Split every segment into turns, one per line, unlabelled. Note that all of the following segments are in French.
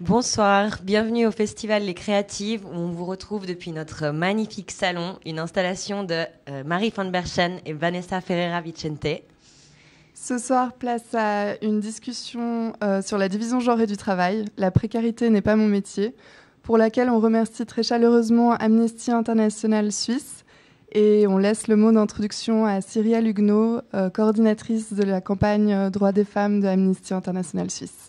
Bonsoir, bienvenue au Festival Les Créatives où on vous retrouve depuis notre magnifique salon, une installation de Marie van Berchen et Vanessa Ferreira-Vicente.
Ce soir, place à une discussion sur la division genrée du travail. La précarité n'est pas mon métier, pour laquelle on remercie très chaleureusement Amnesty International Suisse et on laisse le mot d'introduction à Cyrielle Huguenot, coordinatrice de la campagne Droits des femmes de Amnesty International Suisse.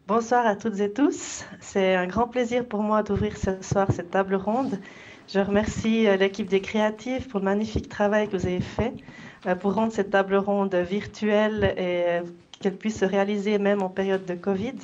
Bonsoir à toutes et tous. C'est un grand plaisir pour moi d'ouvrir ce soir cette table ronde. Je remercie l'équipe des créatifs pour le magnifique travail que vous avez fait pour rendre cette table ronde virtuelle et qu'elle puisse se réaliser même en période de Covid.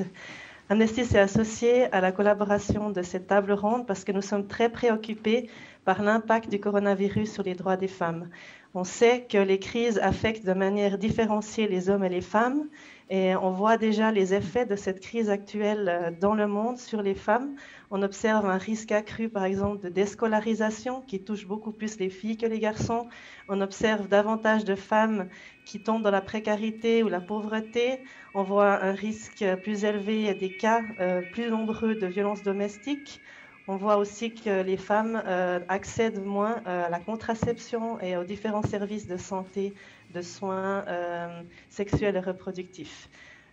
Amnesty s'est associé à la collaboration de cette table ronde parce que nous sommes très préoccupés par l'impact du coronavirus sur les droits des femmes. On sait que les crises affectent de manière différenciée les hommes et les femmes et on voit déjà les effets de cette crise actuelle dans le monde sur les femmes. On observe un risque accru, par exemple, de déscolarisation qui touche beaucoup plus les filles que les garçons. On observe davantage de femmes qui tombent dans la précarité ou la pauvreté. On voit un risque plus élevé des cas plus nombreux de violences domestiques. On voit aussi que les femmes accèdent moins à la contraception et aux différents services de santé, de soins sexuels et reproductifs.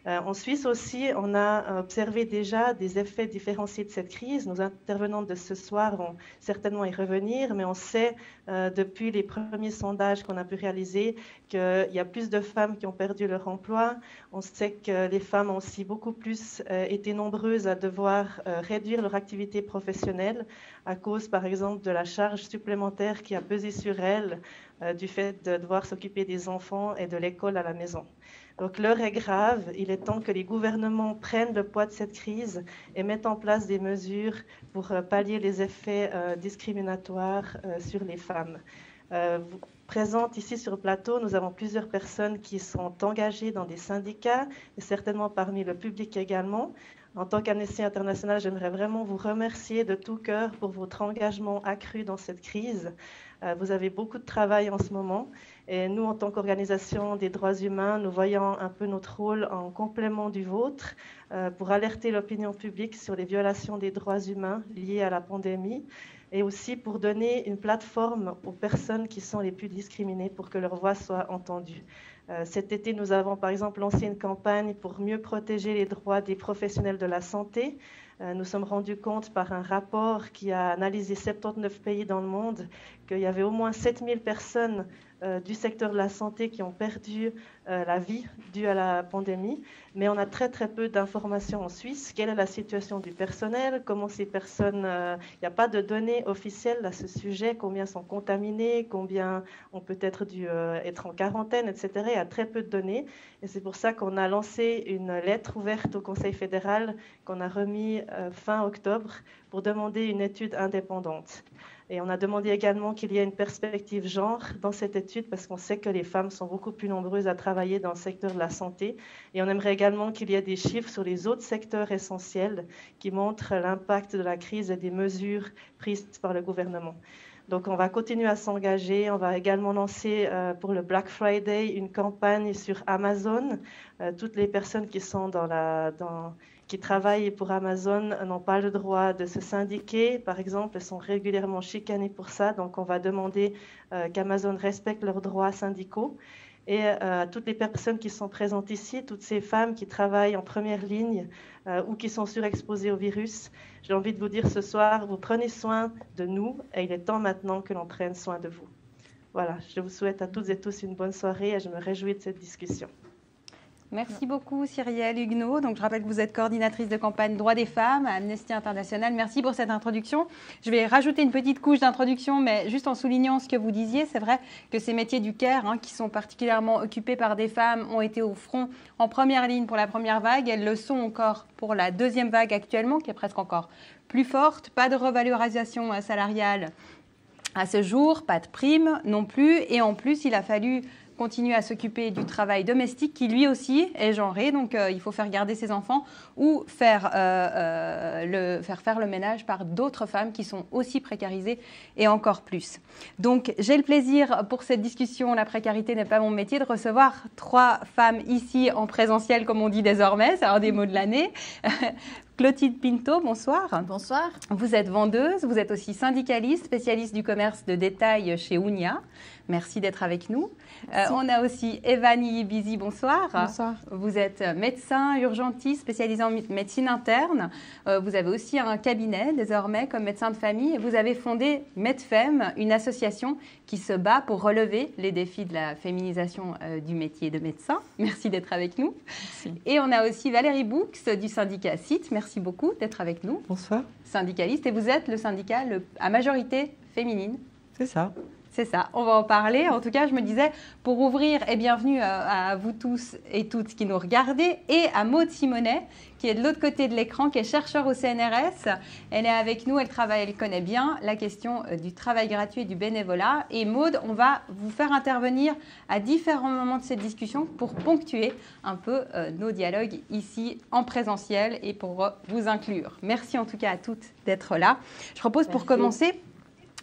En Suisse aussi, on a observé déjà des effets différenciés de cette crise. Nos intervenants de ce soir vont certainement y revenir, mais on sait depuis les premiers sondages qu'on a pu réaliser qu'il y a plus de femmes qui ont perdu leur emploi. On sait que les femmes ont aussi beaucoup plus été nombreuses à devoir réduire leur activité professionnelle à cause, par exemple, de la charge supplémentaire qui a pesé sur elles du fait de devoir s'occuper des enfants et de l'école à la maison. Donc l'heure est grave, il est temps que les gouvernements prennent le poids de cette crise et mettent en place des mesures pour pallier les effets discriminatoires sur les femmes. Présentes ici sur le plateau, nous avons plusieurs personnes qui sont engagées dans des syndicats et certainement parmi le public également. En tant qu'Amnesty International, j'aimerais vraiment vous remercier de tout cœur pour votre engagement accru dans cette crise. Vous avez beaucoup de travail en ce moment et nous, en tant qu'organisation des droits humains, nous voyons un peu notre rôle en complément du vôtre pour alerter l'opinion publique sur les violations des droits humains liées à la pandémie et aussi pour donner une plateforme aux personnes qui sont les plus discriminées pour que leur voix soit entendue. Cet été, nous avons par exemple lancé une campagne pour mieux protéger les droits des professionnels de la santé. Nous sommes rendus compte par un rapport qui a analysé 79 pays dans le monde qu'il y avait au moins 7000 personnes du secteur de la santé qui ont perdu la vie due à la pandémie, mais on a très peu d'informations en Suisse. Quelle est la situation du personnel? Comment ces personnes... Il n'y a pas de données officielles à ce sujet, combien sont contaminés, combien ont peut-être dû être en quarantaine, etc. Il y a très peu de données et c'est pour ça qu'on a lancé une lettre ouverte au Conseil fédéral qu'on a remis fin octobre pour demander une étude indépendante. Et on a demandé également qu'il y ait une perspective genre dans cette étude parce qu'on sait que les femmes sont beaucoup plus nombreuses à travailler dans le secteur de la santé. Et on aimerait également qu'il y ait des chiffres sur les autres secteurs essentiels qui montrent l'impact de la crise et des mesures prises par le gouvernement. Donc on va continuer à s'engager. On va également lancer pour le Black Friday une campagne sur Amazon. Toutes les personnes qui sont qui travaillent pour Amazon n'ont pas le droit de se syndiquer. Par exemple, elles sont régulièrement chicanées pour ça. Donc on va demander qu'Amazon respecte leurs droits syndicaux. Et à toutes les personnes qui sont présentes ici, toutes ces femmes qui travaillent en première ligne ou qui sont surexposées au virus, j'ai envie de vous dire ce soir, vous prenez soin de nous et il est temps maintenant que l'on prenne soin de vous. Voilà, je vous souhaite à toutes et tous une bonne soirée et je me réjouis de cette discussion.
Merci beaucoup Cyrielle Huguenot. Donc, je rappelle que vous êtes coordinatrice de campagne Droits des femmes à Amnesty International. Merci pour cette introduction. Je vais rajouter une petite couche d'introduction, mais juste en soulignant ce que vous disiez. C'est vrai que ces métiers du care, qui sont particulièrement occupés par des femmes, ont été au front en première ligne pour la première vague. Elles le sont encore pour la deuxième vague actuellement, qui est presque encore plus forte. Pas de revalorisation salariale à ce jour, pas de prime non plus. Et en plus, il a fallu continuer à s'occuper du travail domestique qui lui aussi est genré. Donc il faut faire garder ses enfants ou faire faire le ménage par d'autres femmes qui sont aussi précarisées et encore plus. Donc j'ai le plaisir pour cette discussion, la précarité n'est pas mon métier, de recevoir 3 femmes ici en présentiel comme on dit désormais, c'est un des mots de l'année. Clotilde Pinto, bonsoir.
Bonsoir.
Vous êtes vendeuse, vous êtes aussi syndicaliste, spécialiste du commerce de détail chez Unia. Merci d'être avec nous. On a aussi Evan Ibizi, bonsoir.
Bonsoir.
Vous êtes médecin urgentiste spécialisé en médecine interne. Vous avez aussi un cabinet désormais comme médecin de famille et vous avez fondé Medfem, une association qui se bat pour relever les défis de la féminisation du métier de médecin. Merci d'être avec nous.
Merci.
Et on a aussi Valérie Boux du syndicat CIT. Merci beaucoup d'être avec nous.
Bonsoir.
Syndicaliste et vous êtes le syndicat à majorité féminine.
C'est ça.
C'est ça, on va en parler. En tout cas, je me disais, pour ouvrir, et bienvenue à vous tous et toutes qui nous regardez, et à Maude Simonet, qui est de l'autre côté de l'écran, qui est chercheure au CNRS. Elle est avec nous, elle connaît bien la question du travail gratuit et du bénévolat. Et Maude, on va vous faire intervenir à différents moments de cette discussion pour ponctuer un peu nos dialogues ici en présentiel et pour vous inclure. Merci en tout cas à toutes d'être là. Je propose pour commencer...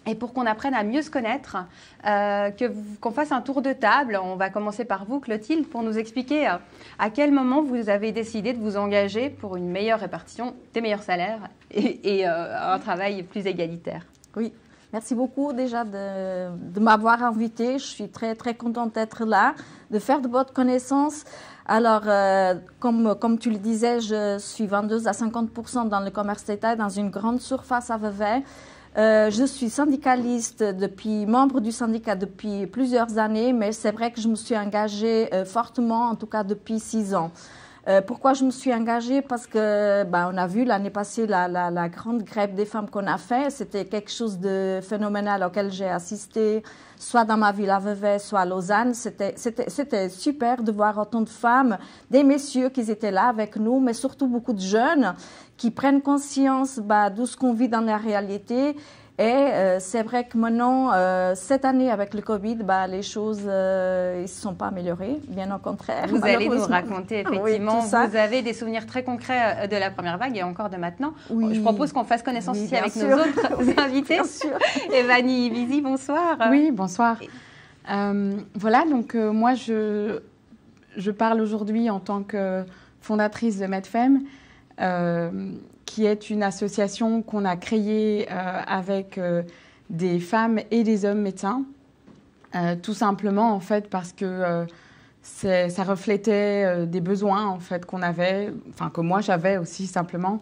Et pour qu'on apprenne à mieux se connaître, qu'on fasse un tour de table. On va commencer par vous, Clotilde, pour nous expliquer à quel moment vous avez décidé de vous engager pour une meilleure répartition des meilleurs salaires et un travail plus égalitaire.
Oui, merci beaucoup déjà de m'avoir invitée. Je suis très, très contente d'être là, de faire de votre connaissance. Alors, comme tu le disais, je suis vendeuse à 50% dans le commerce d'État, dans une grande surface à Vevey. Je suis syndicaliste, membre du syndicat depuis plusieurs années, mais c'est vrai que je me suis engagée fortement, en tout cas depuis 6 ans. Pourquoi je me suis engagée? Parce que on a vu l'année passée la grande grève des femmes qu'on a fait. C'était quelque chose de phénoménal auquel j'ai assisté, soit dans ma ville à Vevey, soit à Lausanne. C'était super de voir autant de femmes, des messieurs qui étaient là avec nous, mais surtout beaucoup de jeunes qui prennent conscience de ce qu'on vit dans la réalité. Et c'est vrai que maintenant, cette année, avec le Covid, les choses ne se sont pas améliorées, bien au contraire.
Vous allez nous raconter, effectivement,
oui,
vous avez des souvenirs très concrets de la première vague et encore de maintenant.
Oui.
Je propose qu'on fasse connaissance ici avec
sûr.
nos autres invités.
Bien sûr.
Evanie Ibizi, bonsoir.
Oui, bonsoir. Voilà, donc moi, je parle aujourd'hui en tant que fondatrice de Medfem, qui est une association qu'on a créée avec des femmes et des hommes médecins, tout simplement en fait parce que ça reflétait des besoins en fait qu'on avait, enfin que moi j'avais aussi simplement,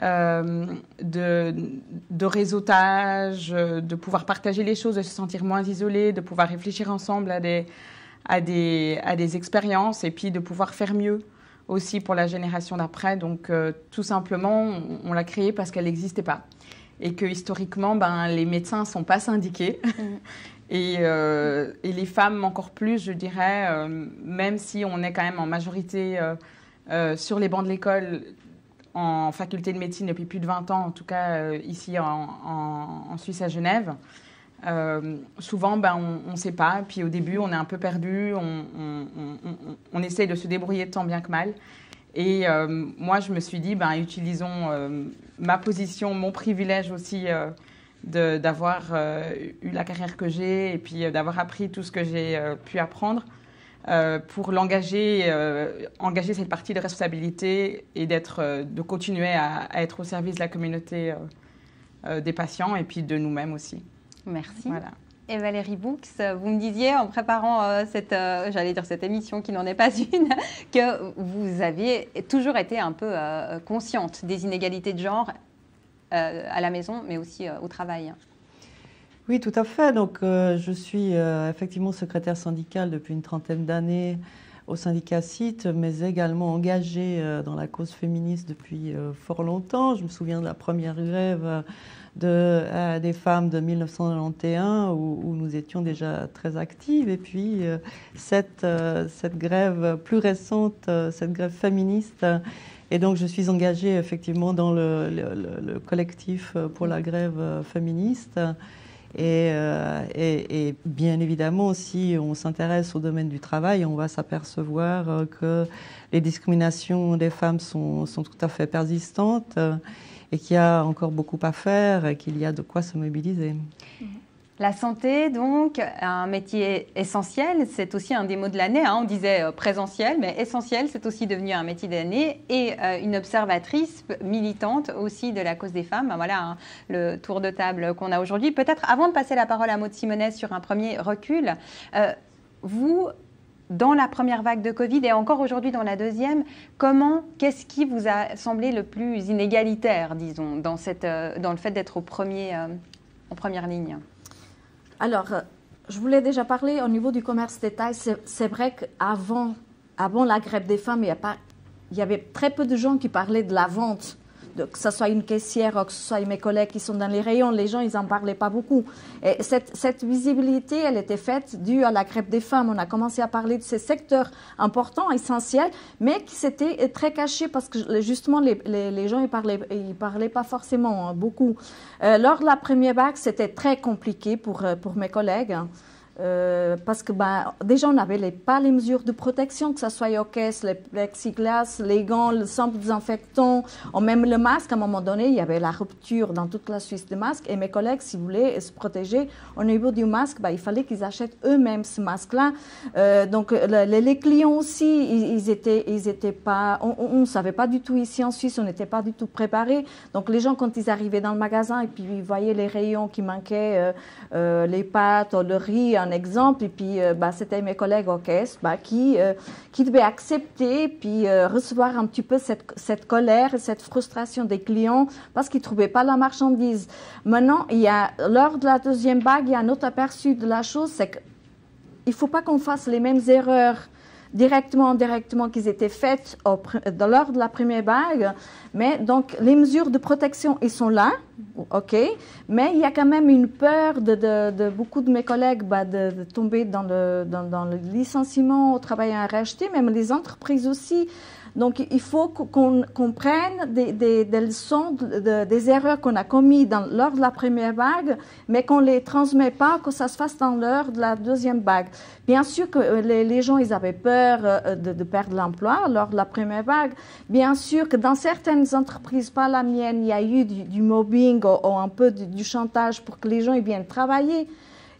de réseautage, de pouvoir partager les choses, de se sentir moins isolé, de pouvoir réfléchir ensemble à des expériences et puis de pouvoir faire mieux aussi pour la génération d'après. Donc, tout simplement, on l'a créée parce qu'elle n'existait pas. Et que, historiquement, les médecins ne sont pas syndiqués. Et les femmes encore plus, je dirais, même si on est quand même en majorité sur les bancs de l'école, en faculté de médecine depuis plus de 20 ans, en tout cas ici en Suisse à Genève. Souvent, on ne sait pas. Puis au début, on est un peu perdu. On essaye de se débrouiller tant bien que mal. Et moi, je me suis dit, utilisons ma position, mon privilège aussi d'avoir eu la carrière que j'ai et puis d'avoir appris tout ce que j'ai pu apprendre pour engager cette partie de responsabilité et de continuer à être au service de la communauté des patients et puis de nous-mêmes aussi.
Merci.
Voilà.
Et Valérie Boux, vous me disiez en préparant cette émission qui n'en est pas une, que vous aviez toujours été un peu consciente des inégalités de genre à la maison, mais aussi au travail.
Oui, tout à fait. Donc, je suis effectivement secrétaire syndicale depuis une 30aine d'années au syndicat CIT, mais également engagée dans la cause féministe depuis fort longtemps. Je me souviens de la première grève des femmes de 1991 où nous étions déjà très actives. Et puis, cette grève plus récente, cette grève féministe. Et donc, je suis engagée effectivement dans le collectif pour la grève féministe. Et bien évidemment, si on s'intéresse au domaine du travail, on va s'apercevoir que les discriminations des femmes sont tout à fait persistantes et qu'il y a encore beaucoup à faire et qu'il y a de quoi se mobiliser.
La santé, donc, un métier essentiel, c'est aussi un des mots de l'année. On disait présentiel, mais essentiel, c'est aussi devenu un métier de l'année. Et une observatrice militante aussi de la cause des femmes. Voilà le tour de table qu'on a aujourd'hui. Peut-être avant de passer la parole à Maud Simonet sur un premier recul, vous, dans la première vague de Covid et encore aujourd'hui dans la deuxième, qu'est-ce qui vous a semblé le plus inégalitaire, disons, dans le fait d'être en première ligne ?
Alors, je voulais déjà parler au niveau du commerce détail. C'est vrai qu'avant la grève des femmes, il y avait très peu de gens qui parlaient de la vente. Que ce soit une caissière ou que ce soit mes collègues qui sont dans les rayons, les gens, ils n'en parlaient pas beaucoup. Et cette visibilité, elle était faite due à la grève des femmes. On a commencé à parler de ces secteurs importants, essentiels, mais qui s'étaient très cachés parce que justement, les gens, ils parlaient pas forcément beaucoup. Lors de la première vague, c'était très compliqué pour mes collègues. Parce que déjà on n'avait pas les mesures de protection, que ce soit aux caisses, les plexiglas, les gants, le sample désinfectant, ou même le masque. À un moment donné, il y avait la rupture dans toute la Suisse des masques et mes collègues, s'ils voulaient se protéger au niveau du masque, il fallait qu'ils achètent eux-mêmes ce masque-là. Donc les clients aussi, ils étaient pas, on ne savait pas du tout ici en Suisse, on n'était pas du tout préparés. Donc les gens, quand ils arrivaient dans le magasin et puis ils voyaient les rayons qui manquaient, les pâtes, le riz, un exemple, et puis c'était mes collègues aux caisses qui devaient accepter puis recevoir un petit peu cette colère et cette frustration des clients parce qu'ils ne trouvaient pas la marchandise. Maintenant, lors de la deuxième vague, il y a un autre aperçu de la chose, c'est qu'il ne faut pas qu'on fasse les mêmes erreurs directement ou indirectement qu'ils étaient faites lors de la première vague. Mais donc, les mesures de protection, ils sont là, OK, mais il y a quand même une peur de beaucoup de mes collègues de tomber dans le licenciement au travail à racheter, même les entreprises aussi. Donc, il faut qu'on prenne des leçons des erreurs qu'on a commises lors de la première vague, mais qu'on ne les transmet pas, que ça se fasse lors de la deuxième vague. Bien sûr que les gens, ils avaient peur de perdre l'emploi lors de la première vague. Bien sûr que dans certaines entreprises, pas la mienne, il y a eu du mobbing ou un peu du chantage pour que les gens ils viennent travailler.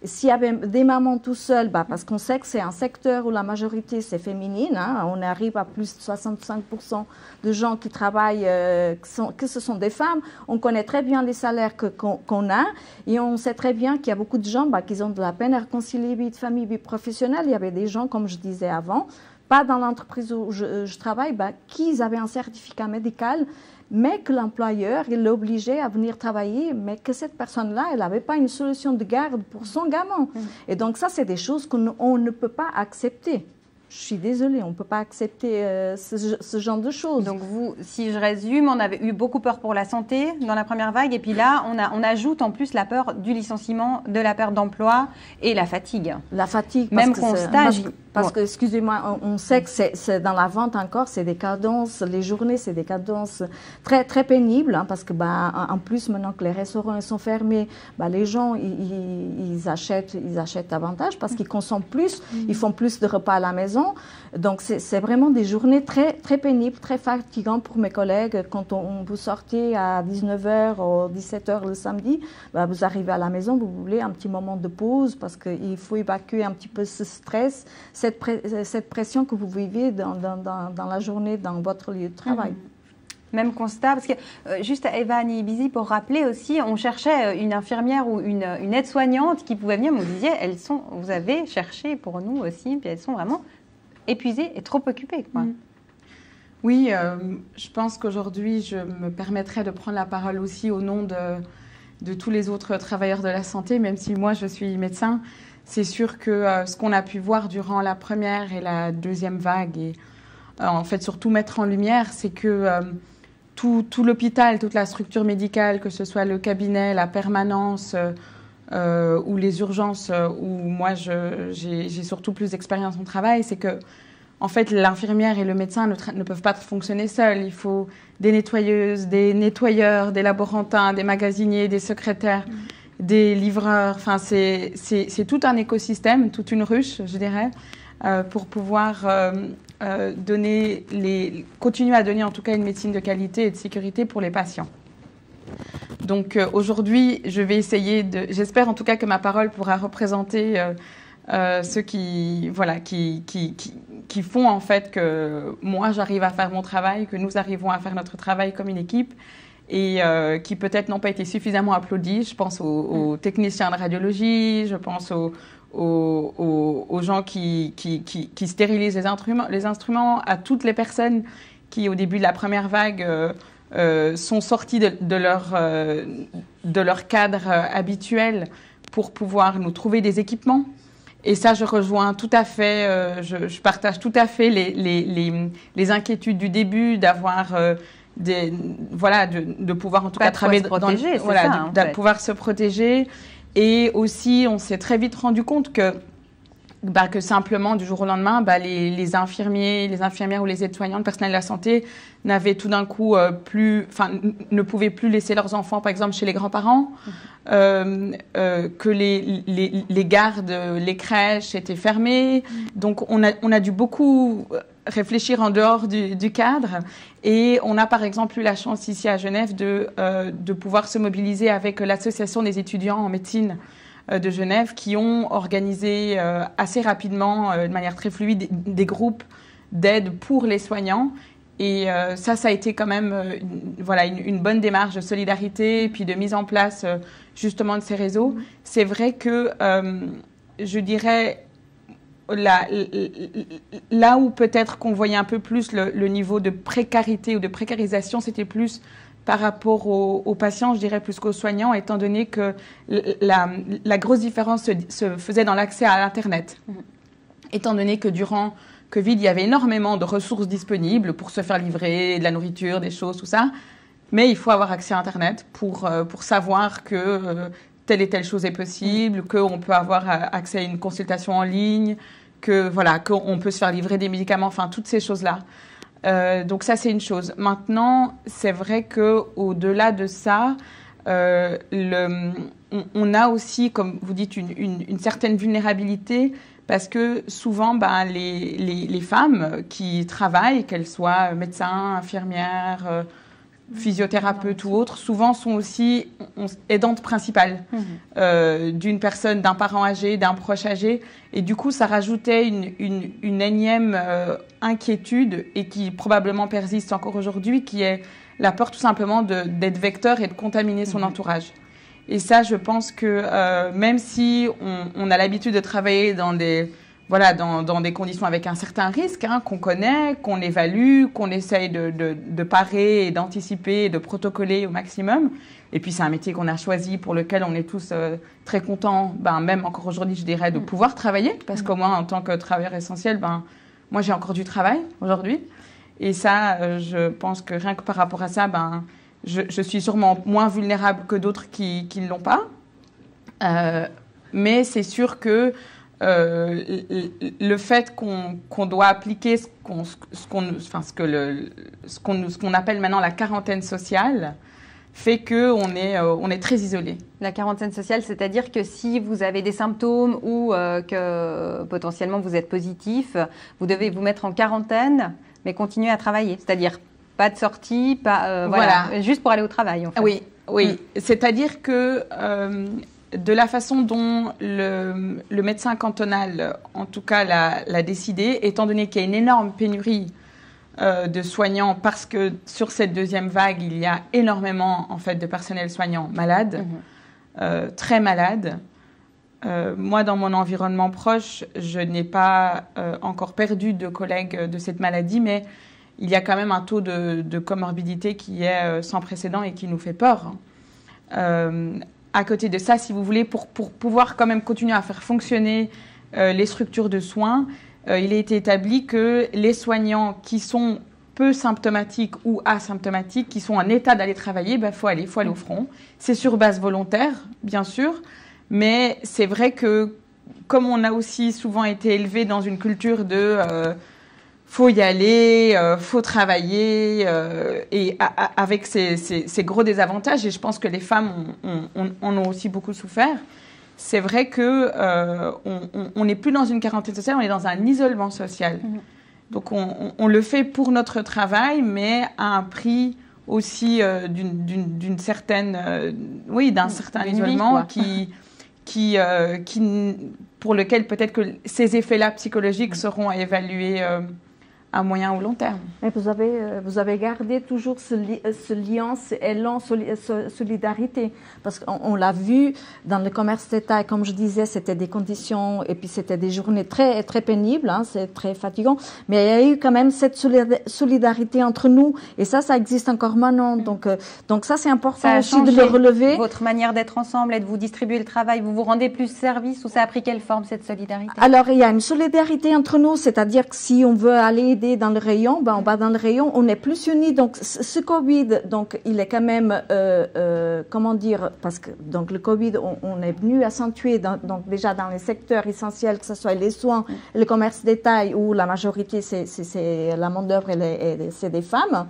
S'il y avait des mamans tout seules, parce qu'on sait que c'est un secteur où la majorité c'est féminine, on arrive à plus de 65% de gens qui travaillent, que ce sont des femmes. On connaît très bien les salaires qu'on a et on sait très bien qu'il y a beaucoup de gens qui ont de la peine à réconcilier vie de famille, vie professionnelle. Il y avait des gens, comme je disais avant, pas dans l'entreprise où je travaille, qui avaient un certificat médical, mais que l'employeur, il l'obligeait à venir travailler, mais que cette personne-là, elle n'avait pas une solution de garde pour son gamin. Et donc ça, c'est des choses qu'on ne peut pas accepter. Je suis désolée, on ne peut pas accepter ce genre de choses.
Donc vous, si je résume, on avait eu beaucoup peur pour la santé dans la première vague, et puis là, on ajoute en plus la peur du licenciement, de la perte d'emploi et la fatigue.
La fatigue,
même constat.
Parce que, excusez-moi, on sait que c'est dans la vente encore, c'est des cadences, les journées, c'est des cadences très, très pénibles, parce que, en plus, maintenant que les restaurants sont fermés, les gens, ils achètent davantage parce qu'ils consomment plus, ils font plus de repas à la maison. Donc, c'est vraiment des journées très, très pénibles, très fatigantes pour mes collègues. Quand vous sortez à 19h ou 17h le samedi, vous arrivez à la maison, vous voulez un petit moment de pause parce qu'il faut évacuer un petit peu ce stress, cette pression que vous vivez dans la journée, dans votre lieu de travail.
Même constat, parce que juste à Eva Nibizi, pour rappeler aussi, on cherchait une infirmière ou une aide-soignante qui pouvait venir, vous disiez, vous avez cherché pour nous aussi, puis elles sont vraiment épuisées et trop occupées, quoi.
Oui, je pense qu'aujourd'hui, je me permettrai de prendre la parole aussi au nom de tous les autres travailleurs de la santé, même si moi, je suis médecin. C'est sûr que ce qu'on a pu voir durant la première et la deuxième vague, et en fait surtout mettre en lumière, c'est que tout l'hôpital, toute la structure médicale, que ce soit le cabinet, la permanence ou les urgences, où moi j'ai surtout plus d'expérience en travail, c'est que en fait l'infirmière et le médecin ne peuvent pas fonctionner seuls. Il faut des nettoyeuses, des nettoyeurs, des laborantins, des magasiniers, des secrétaires. des livreurs. Enfin, c'est tout un écosystème, toute une ruche, je dirais, pour pouvoir continuer à donner en tout cas une médecine de qualité et de sécurité pour les patients. Donc aujourd'hui, je vais essayer j'espère en tout cas que ma parole pourra représenter ceux qui font en fait que moi j'arrive à faire mon travail, que nous arrivons à faire notre travail comme une équipe et qui peut-être n'ont pas été suffisamment applaudis. Je pense aux techniciens de radiologie, je pense aux gens qui stérilisent les instruments, à toutes les personnes qui au début de la première vague sont sortis de leur cadre habituel pour pouvoir nous trouver des équipements. Et ça, je rejoins tout à fait, je partage tout à fait les inquiétudes du début d'avoir de pouvoir en tout cas travailler
de
pouvoir se protéger. Et aussi, on s'est très vite rendu compte que simplement, du jour au lendemain, les infirmiers, les infirmières ou les aides-soignants, le personnel de la santé n'avaient tout d'un coup ne pouvaient plus laisser leurs enfants, par exemple, chez les grands-parents, que les gardes, les crèches étaient fermées. Donc, on a dû beaucoup réfléchir en dehors du cadre. Et on a, par exemple, eu la chance ici à Genève de pouvoir se mobiliser avec l'Association des étudiants en médecine de Genève qui ont organisé assez rapidement, de manière très fluide, des groupes d'aide pour les soignants. Et ça a été quand même une bonne démarche de solidarité et puis de mise en place justement de ces réseaux. C'est vrai que, je dirais, là où peut-être qu'on voyait un peu plus le niveau de précarité ou de précarisation, c'était plus par rapport aux patients, je dirais plus qu'aux soignants, étant donné que la grosse différence se faisait dans l'accès à l'Internet. Étant donné que durant Covid, il y avait énormément de ressources disponibles pour se faire livrer de la nourriture, des choses, tout ça. Mais il faut avoir accès à Internet pour savoir que telle et telle chose est possible, qu'on peut avoir accès à une consultation en ligne, qu'on peut se faire livrer des médicaments, enfin, toutes ces choses-là. Donc ça, c'est une chose. Maintenant, c'est vrai qu'au-delà de ça, on a aussi, comme vous dites, une certaine vulnérabilité parce que souvent, les femmes qui travaillent, qu'elles soient médecins, infirmières, physiothérapeutes ou autres, souvent sont aussi aidantes principales d'une personne, d'un parent âgé, d'un proche âgé. Et du coup, ça rajoutait une énième inquiétude et qui probablement persiste encore aujourd'hui, qui est la peur tout simplement d'être vecteur et de contaminer son entourage. Et ça, je pense que même si on a l'habitude de travailler dans des conditions avec un certain risque, qu'on connaît, qu'on évalue, qu'on essaye de parer et d'anticiper et de protocoler au maximum. Et puis, c'est un métier qu'on a choisi, pour lequel on est tous très contents, même encore aujourd'hui, je dirais, de pouvoir travailler. Parce qu'au moins, en tant que travailleur essentiel, moi, j'ai encore du travail aujourd'hui. Et ça, je pense que rien que par rapport à ça, je suis sûrement moins vulnérable que d'autres qui ne l'ont pas. Mais c'est sûr que le fait qu'on doit appliquer ce qu'on appelle maintenant la quarantaine sociale fait qu'on est très isolé.
La quarantaine sociale, c'est-à-dire que si vous avez des symptômes ou que potentiellement vous êtes positif, vous devez vous mettre en quarantaine, mais continuer à travailler. C'est-à-dire pas de sortie, juste pour aller au travail. En fait.
Oui. C'est-à-dire que de la façon dont le médecin cantonal, en tout cas, l'a décidé, étant donné qu'il y a une énorme pénurie de soignants, parce que sur cette deuxième vague, il y a énormément en fait de personnel soignant malade, très malade. Moi, dans mon environnement proche, je n'ai pas encore perdu de collègues de cette maladie, mais il y a quand même un taux de comorbidité qui est sans précédent et qui nous fait peur. À côté de ça, si vous voulez, pour pouvoir quand même continuer à faire fonctionner les structures de soins, il a été établi que les soignants qui sont peu symptomatiques ou asymptomatiques, qui sont en état d'aller travailler, faut aller au front. C'est sur base volontaire, bien sûr, mais c'est vrai que comme on a aussi souvent été élevé dans une culture de faut y aller, faut travailler, et avec ces gros désavantages, et je pense que les femmes en ont aussi beaucoup souffert. C'est vrai que on n'est plus dans une quarantaine sociale, on est dans un isolement social. Donc on le fait pour notre travail, mais à un prix aussi d'une certaine, d'un certain isolement qui pour lequel peut-être que ces effets-là psychologiques seront à évaluer à moyen ou long terme.
Mais vous avez gardé toujours ce lien, ce élan, solidarité, parce qu'on l'a vu dans le commerce d'État, et comme je disais, c'était des conditions, et puis c'était des journées très, très pénibles, hein, c'est très fatigant, mais il y a eu quand même cette solidarité entre nous, et ça existe encore maintenant, donc ça c'est important aussi de le relever.
Votre manière d'être ensemble et de vous distribuer le travail, vous vous rendez plus service, ou ça a pris quelle forme cette solidarité?
Alors il y a une solidarité entre nous, c'est-à-dire que si on veut aller aider dans le rayon, on va dans le rayon, on est plus unis. Donc ce Covid, donc il est quand même, comment dire, parce que donc le Covid, on est venu accentuer donc déjà dans les secteurs essentiels, que ce soit les soins, le commerce détail, où la majorité c'est la main d'œuvre et c'est des femmes.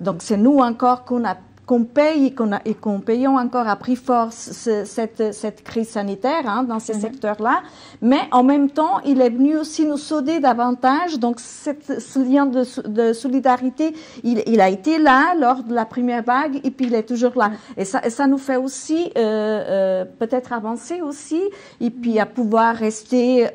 Donc c'est nous encore qu'on paye et qu'on payons encore à prix fort cette crise sanitaire, hein, dans ces secteurs-là. Mais en même temps, il est venu aussi nous sauder davantage. Donc, ce lien de solidarité, il a été là lors de la première vague et puis il est toujours là. Et ça nous fait aussi peut-être avancer aussi et puis à pouvoir rester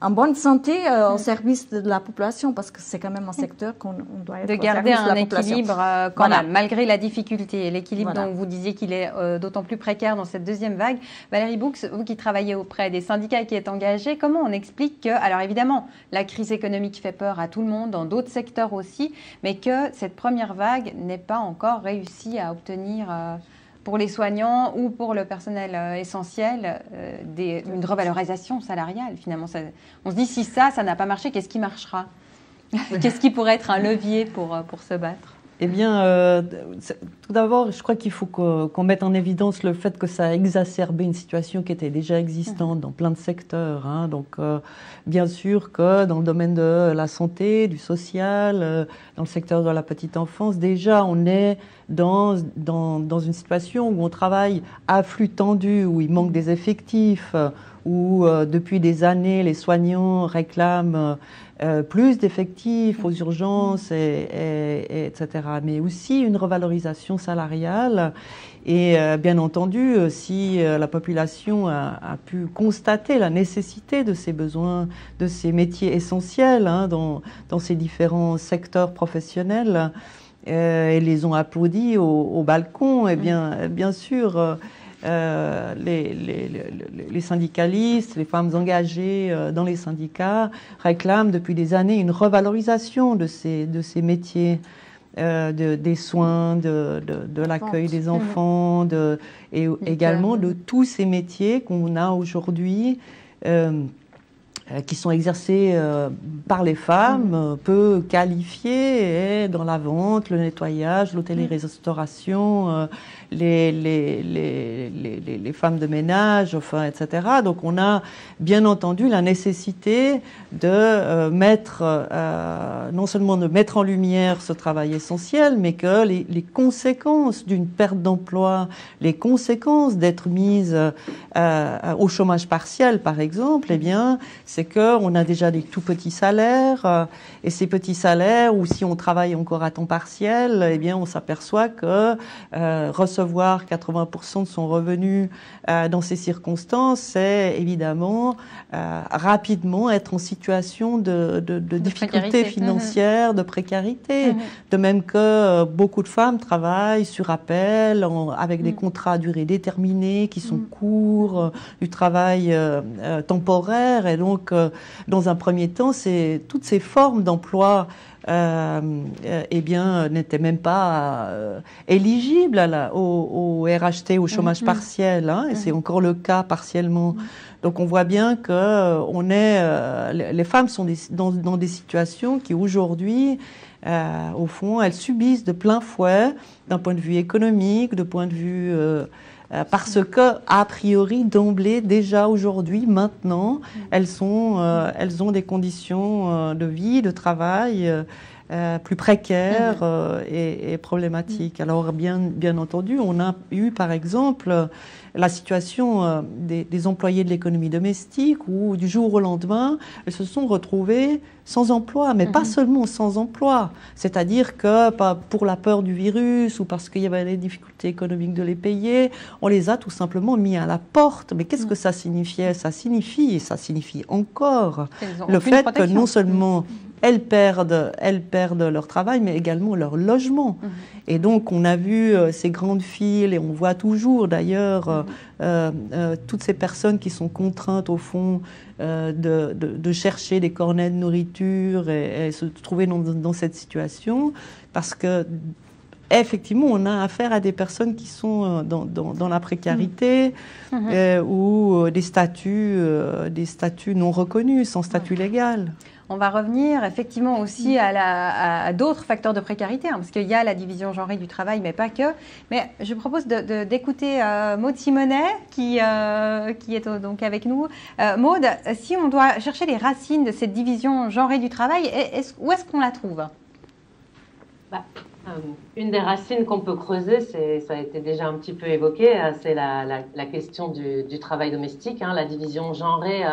en bonne santé au service de la population, parce que c'est quand même un secteur qu'on doit être
de garder un équilibre quand même, malgré la difficulté. L'équilibre dont vous disiez qu'il est d'autant plus précaire dans cette deuxième vague. Valérie Boux, vous qui travaillez auprès des syndicats et qui êtes engagée, comment on explique que, alors évidemment, la crise économique fait peur à tout le monde, dans d'autres secteurs aussi, mais que cette première vague n'ait pas encore réussi à obtenir... pour les soignants ou pour le personnel essentiel, une revalorisation salariale, finalement. On se dit, si ça n'a pas marché, qu'est-ce qui marchera? Qu'est-ce qui pourrait être un levier pour se battre?
Eh bien, tout d'abord, je crois qu'il faut qu'on mette en évidence le fait que ça a exacerbé une situation qui était déjà existante dans plein de secteurs. Hein. Donc, bien sûr que dans le domaine de la santé, du social, dans le secteur de la petite enfance, déjà, on est dans une situation où on travaille à flux tendu, où il manque des effectifs, où depuis des années, les soignants réclament plus d'effectifs aux urgences, etc. Mais aussi une revalorisation salariale. Et bien entendu, si la population a pu constater la nécessité de ces besoins, de ces métiers essentiels hein, dans ces différents secteurs professionnels, et les ont applaudis au balcon, et bien sûr... les syndicalistes, les femmes engagées dans les syndicats réclament depuis des années une revalorisation de ces métiers, des soins, de l'accueil des enfants, et également de tous ces métiers qu'on a aujourd'hui qui sont exercés par les femmes, peu qualifiées, et dans la vente, le nettoyage, l'hôtellerie-restauration, les femmes de ménage, enfin, etc. Donc on a bien entendu la nécessité de non seulement de mettre en lumière ce travail essentiel, mais que les conséquences d'une perte d'emploi, les conséquences d'être mise au chômage partiel, par exemple, eh bien, c'est qu'on a déjà des tout petits salaires, et ces petits salaires, ou si on travaille encore à temps partiel, eh bien, on s'aperçoit que recevoir 80% de son revenu dans ces circonstances, c'est évidemment rapidement être en situation de difficulté financière, de précarité. De même que beaucoup de femmes travaillent sur appel, avec des contrats à durée déterminée qui sont courts, du travail temporaire, et donc dans un premier temps, toutes ces formes d'emploi eh bien, n'étaient même pas éligibles au RHT, au chômage partiel, hein, et c'est encore le cas partiellement. Donc on voit bien que les femmes sont dans des situations qui aujourd'hui, au fond, elles subissent de plein fouet, d'un point de vue économique, de point de vue parce que, a priori, d'emblée, déjà aujourd'hui, maintenant, elles ont des conditions de vie, de travail plus précaires et problématiques. Alors, bien entendu, on a eu, par exemple, la situation des employés de l'économie domestique où, du jour au lendemain, elles se sont retrouvées sans emploi, mais pas seulement sans emploi. C'est-à-dire que, pour la peur du virus ou parce qu'il y avait des difficultés économiques de les payer, on les a tout simplement mis à la porte. Mais qu'est-ce que ça signifiait? Ça signifie, et ça signifie encore, le fait que non seulement elles perdent leur travail, mais également leur logement. Et donc, on a vu ces grandes files, et on voit toujours d'ailleurs toutes ces personnes qui sont contraintes, au fond, de chercher des cornets de nourriture et se trouver dans cette situation, parce que effectivement, on a affaire à des personnes qui sont dans la précarité ou des statuts non reconnus, sans statut légal.
On va revenir effectivement aussi à d'autres facteurs de précarité, parce qu'il y a la division genrée du travail, mais pas que. Mais je propose d'écouter Maude Simonet, qui est donc avec nous. Maude, si on doit chercher les racines de cette division genrée du travail, où est-ce qu'on la trouve?
Une des racines qu'on peut creuser, ça a été déjà un petit peu évoqué, c'est la question du travail domestique, la division genrée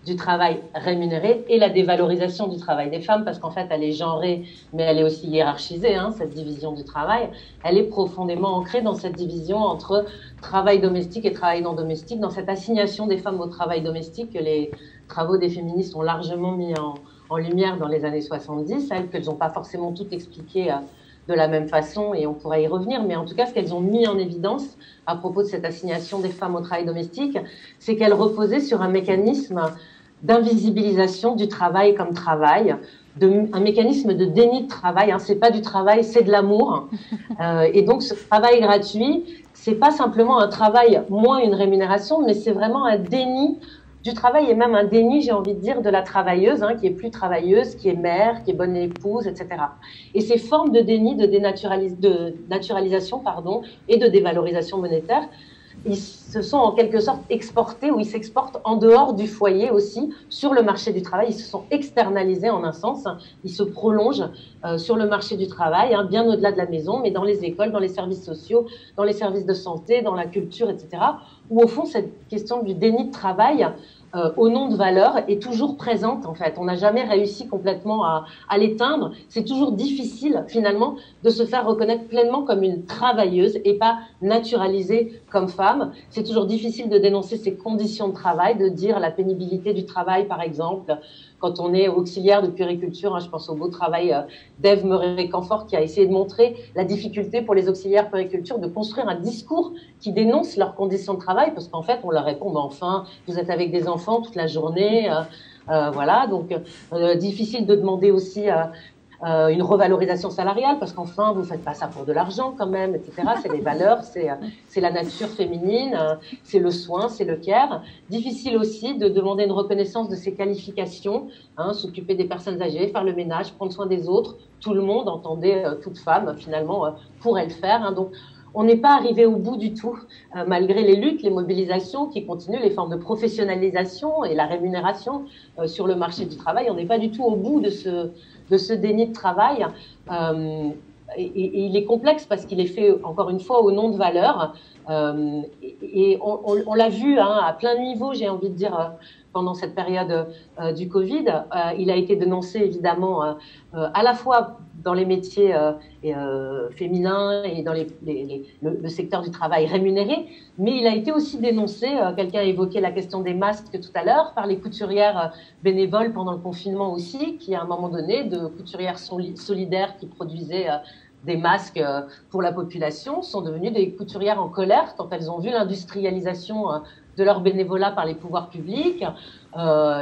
du travail rémunéré et la dévalorisation du travail des femmes, parce qu'en fait, elle est genrée, mais elle est aussi hiérarchisée, cette division du travail. Elle est profondément ancrée dans cette division entre travail domestique et travail non domestique, dans cette assignation des femmes au travail domestique que les travaux des féministes ont largement mis en lumière dans les années 70, elles qu'elles n'ont pas forcément toutes expliquées de la même façon, et on pourrait y revenir, mais en tout cas, ce qu'elles ont mis en évidence à propos de cette assignation des femmes au travail domestique, c'est qu'elle reposait sur un mécanisme d'invisibilisation du travail comme travail, un mécanisme de déni de travail. C'est pas du travail, c'est de l'amour. Et donc, ce travail gratuit, c'est pas simplement un travail moins une rémunération, mais c'est vraiment un déni du travail et même un déni, j'ai envie de dire, de la travailleuse, qui est plus travailleuse, qui est mère, qui est bonne épouse, etc. Et ces formes de déni, de naturalisation, et de dévalorisation monétaire, ils se sont en quelque sorte exportés, ou ils s'exportent en dehors du foyer aussi, sur le marché du travail. Ils se sont externalisés en un sens, ils se prolongent sur le marché du travail, bien au-delà de la maison, mais dans les écoles, dans les services sociaux, dans les services de santé, dans la culture, etc. Où au fond, cette question du déni de travail, au nom de valeurs, est toujours présente en fait. On n'a jamais réussi complètement à l'éteindre. C'est toujours difficile finalement de se faire reconnaître pleinement comme une travailleuse et pas naturalisée comme femme. C'est toujours difficile de dénoncer ces conditions de travail, de dire la pénibilité du travail par exemple. Quand on est auxiliaire de puériculture, je pense au beau travail d'Ève Meuret-Canfort qui a essayé de montrer la difficulté pour les auxiliaires puériculture de construire un discours qui dénonce leurs conditions de travail, parce qu'en fait, on leur répond, mais enfin, vous êtes avec des enfants toute la journée, voilà, donc difficile de demander aussi une revalorisation salariale, parce qu'enfin, vous faites pas ça pour de l'argent quand même, etc. C'est les valeurs, c'est la nature féminine, c'est le soin, c'est le care. Difficile aussi de demander une reconnaissance de ses qualifications, s'occuper des personnes âgées, faire le ménage, prendre soin des autres. Tout le monde, entendait toute femme, finalement, pourrait le faire. Donc, on n'est pas arrivé au bout du tout, malgré les luttes, les mobilisations qui continuent, les formes de professionnalisation et la rémunération sur le marché du travail. On n'est pas du tout au bout de ce déni de travail. Et il est complexe parce qu'il est fait, encore une fois, au nom de valeurs. Et on l'a vu à plein de niveaux, j'ai envie de dire, pendant cette période du Covid. Il a été dénoncé, évidemment, à la fois dans les métiers féminins et dans le secteur du travail rémunéré, mais il a été aussi dénoncé, quelqu'un a évoqué la question des masques tout à l'heure, par les couturières bénévoles pendant le confinement aussi, qui à un moment donné, de couturières solidaires qui produisaient des masques pour la population, sont devenues des couturières en colère quand elles ont vu l'industrialisation de leur bénévolat par les pouvoirs publics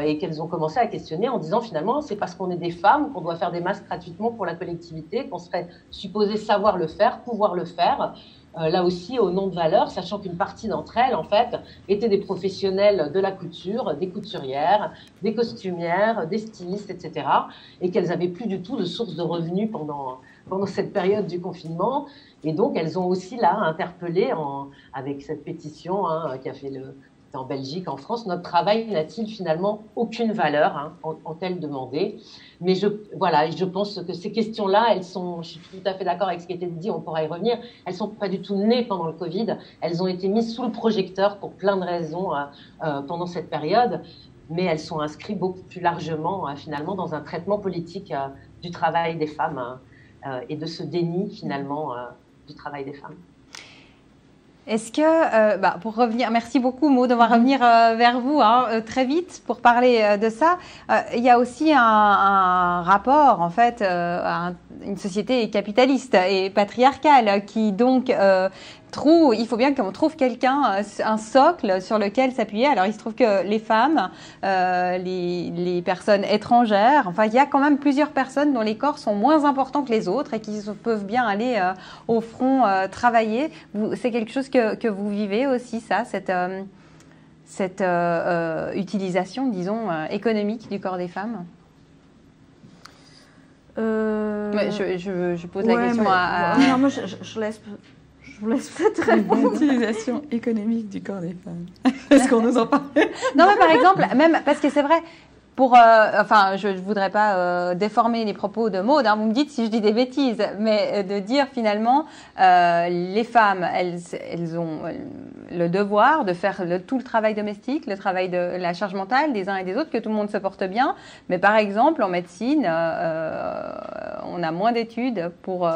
et qu'elles ont commencé à questionner en disant finalement c'est parce qu'on est des femmes qu'on doit faire des masques gratuitement pour la collectivité, qu'on serait supposé savoir le faire, pouvoir le faire. Là aussi au nom de valeurs, sachant qu'une partie d'entre elles, en fait, étaient des professionnels de la couture, des couturières, des costumières, des stylistes, etc. Et qu'elles n'avaient plus du tout de source de revenus pendant cette période du confinement. Et donc, elles ont aussi là interpellé avec cette pétition qui a fait en Belgique, en France, notre travail n'a-t-il finalement aucune valeur, ont-elles demandé. Mais je pense que ces questions-là, je suis tout à fait d'accord avec ce qui a été dit, on pourra y revenir, elles ne sont pas du tout nées pendant le Covid, elles ont été mises sous le projecteur pour plein de raisons pendant cette période, mais elles sont inscrites beaucoup plus largement finalement dans un traitement politique du travail des femmes et de ce déni finalement du travail des femmes.
Est-ce que, pour revenir, merci beaucoup Maud, on va revenir vers vous très vite pour parler de ça. Il y a aussi un rapport en fait à une société capitaliste et patriarcale qui donc il faut bien qu'on trouve quelqu'un, un socle sur lequel s'appuyer. Alors, il se trouve que les femmes, les personnes étrangères, enfin, il y a quand même plusieurs personnes dont les corps sont moins importants que les autres et qui peuvent bien aller au front travailler. C'est quelque chose que vous vivez aussi, ça, cette utilisation, disons, économique du corps des femmes? Je pose la question à...
Non, moi, je vous laisse peut-être répondre.
L'utilisation économique du corps des femmes. Est-ce qu'on nous en parle?
Non, mais par exemple, même parce que c'est vrai, je ne voudrais pas déformer les propos de Maud, vous me dites si je dis des bêtises, mais de dire finalement, les femmes, elles ont le devoir de faire tout le travail domestique, le travail de la charge mentale des uns et des autres, que tout le monde se porte bien. Mais par exemple, en médecine, on a moins d'études pour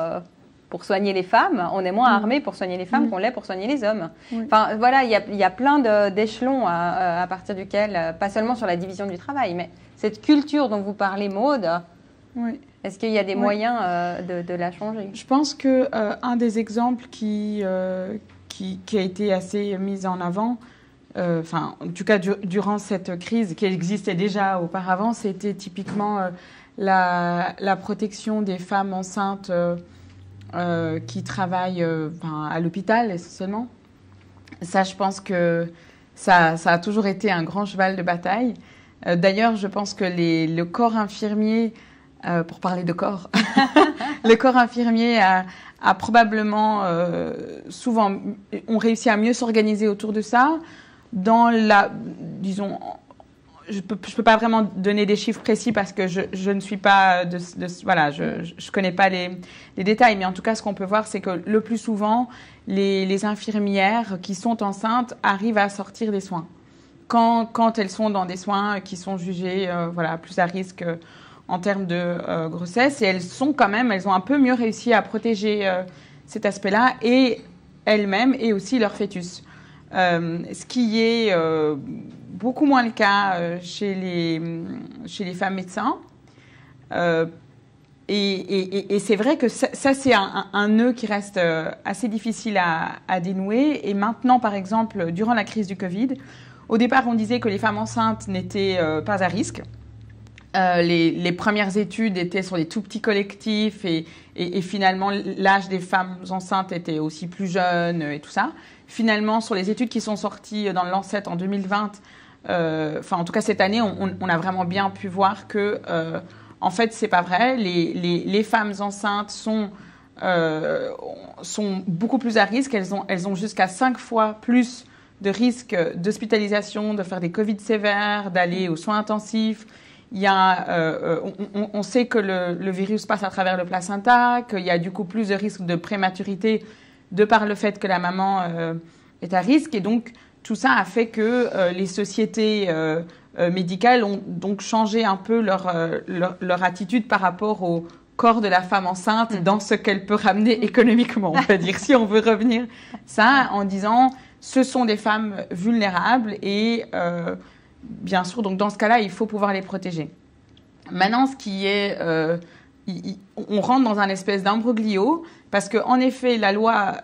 soigner les femmes, on est moins armé pour soigner les femmes qu'on l'est pour soigner les hommes. Oui. Enfin, voilà, il y a plein d'échelons à partir duquel, pas seulement sur la division du travail, mais cette culture dont vous parlez, Maud, est-ce qu'il y a des moyens de la changer?
Je pense qu'un des exemples qui a été assez mis en avant, en tout cas durant cette crise qui existait déjà auparavant, c'était typiquement la protection des femmes enceintes qui travaillent à l'hôpital essentiellement. Ça, je pense que ça a toujours été un grand cheval de bataille. D'ailleurs, je pense que le corps infirmier, pour parler de corps, le corps infirmier a probablement souvent ont réussi à mieux s'organiser autour de ça. Dans disons, je peux pas vraiment donner des chiffres précis parce que je ne suis pas je connais pas les détails, mais en tout cas ce qu'on peut voir c'est que le plus souvent les infirmières qui sont enceintes arrivent à sortir des soins quand elles sont dans des soins qui sont jugés plus à risque en termes de grossesse, et elles ont un peu mieux réussi à protéger cet aspect-là et elles-mêmes et aussi leur fœtus. Ce qui est beaucoup moins le cas chez les femmes médecins. Et c'est vrai que ça c'est un nœud qui reste assez difficile à dénouer. Et maintenant, par exemple, durant la crise du Covid, au départ, on disait que les femmes enceintes n'étaient pas à risque. Les premières études étaient sur des tout petits collectifs et finalement, l'âge des femmes enceintes était aussi plus jeune et tout ça. Finalement, sur les études qui sont sorties dans le Lancet en 2020, en tout cas cette année, on a vraiment bien pu voir que, en fait, c'est pas vrai. Les femmes enceintes sont beaucoup plus à risque. Elles ont jusqu'à 5 fois plus de risques d'hospitalisation, de faire des Covid sévères, d'aller aux soins intensifs. On sait que le virus passe à travers le placenta, qu'il y a du coup plus de risques de prématurité de par le fait que la maman est à risque. Et donc, tout ça a fait que les sociétés médicales ont donc changé un peu leur attitude par rapport au corps de la femme enceinte dans ce qu'elle peut ramener économiquement, on peut dire, si on veut revenir ça, en disant ce sont des femmes vulnérables et bien sûr, donc dans ce cas-là, il faut pouvoir les protéger. Maintenant, ce qui est... on rentre dans un espèce d'imbroglio parce qu'en effet, la loi,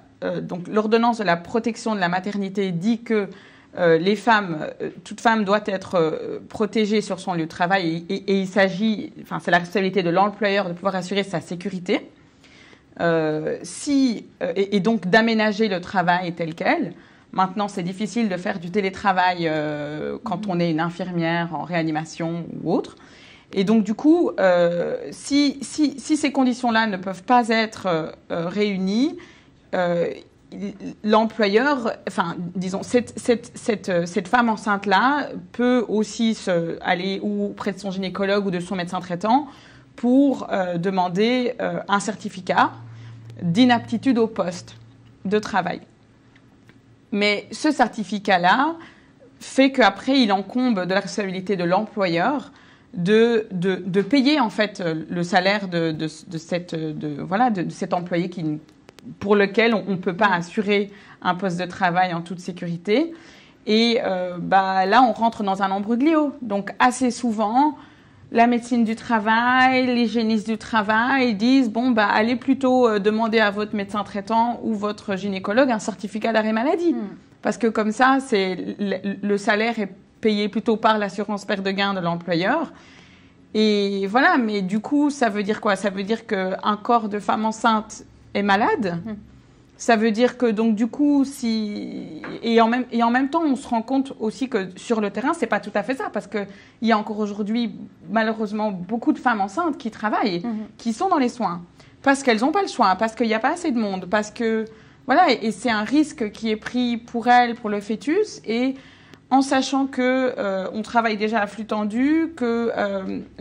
donc l'ordonnance de la protection de la maternité dit que les femmes, toute femme doit être protégée sur son lieu de travail et il s'agit, c'est la responsabilité de l'employeur de pouvoir assurer sa sécurité et donc d'aménager le travail tel quel. Maintenant, c'est difficile de faire du télétravail quand on est une infirmière en réanimation ou autre. Et donc, du coup, si ces conditions-là ne peuvent pas être réunies, l'employeur, enfin, disons, cette femme enceinte-là peut aussi aller ou près de son gynécologue ou de son médecin traitant pour demander un certificat d'inaptitude au poste de travail. Mais ce certificat-là fait qu'après, il incombe de la responsabilité de l'employeur de payer en fait le salaire de cet employé pour lequel on ne peut pas assurer un poste de travail en toute sécurité. Et là, on rentre dans un imbroglio. Donc, assez souvent, la médecine du travail, les l'hygiéniste du travail disent allez plutôt demander à votre médecin traitant ou votre gynécologue un certificat d'arrêt maladie. Parce que comme ça, le salaire est payé plutôt par l'assurance perte de gain de l'employeur. Et voilà, mais du coup, ça veut dire quoi? Ça veut dire qu'un corps de femme enceinte est malade. Ça veut dire que donc du coup, et en même temps, on se rend compte aussi que sur le terrain, c'est pas tout à fait ça, parce que il y a encore aujourd'hui malheureusement beaucoup de femmes enceintes qui travaillent, qui sont dans les soins, parce qu'elles n'ont pas le choix, parce qu'il n'y a pas assez de monde, parce que voilà, et c'est un risque qui est pris pour elles, pour le fœtus, et en sachant que on travaille déjà à flux tendu, que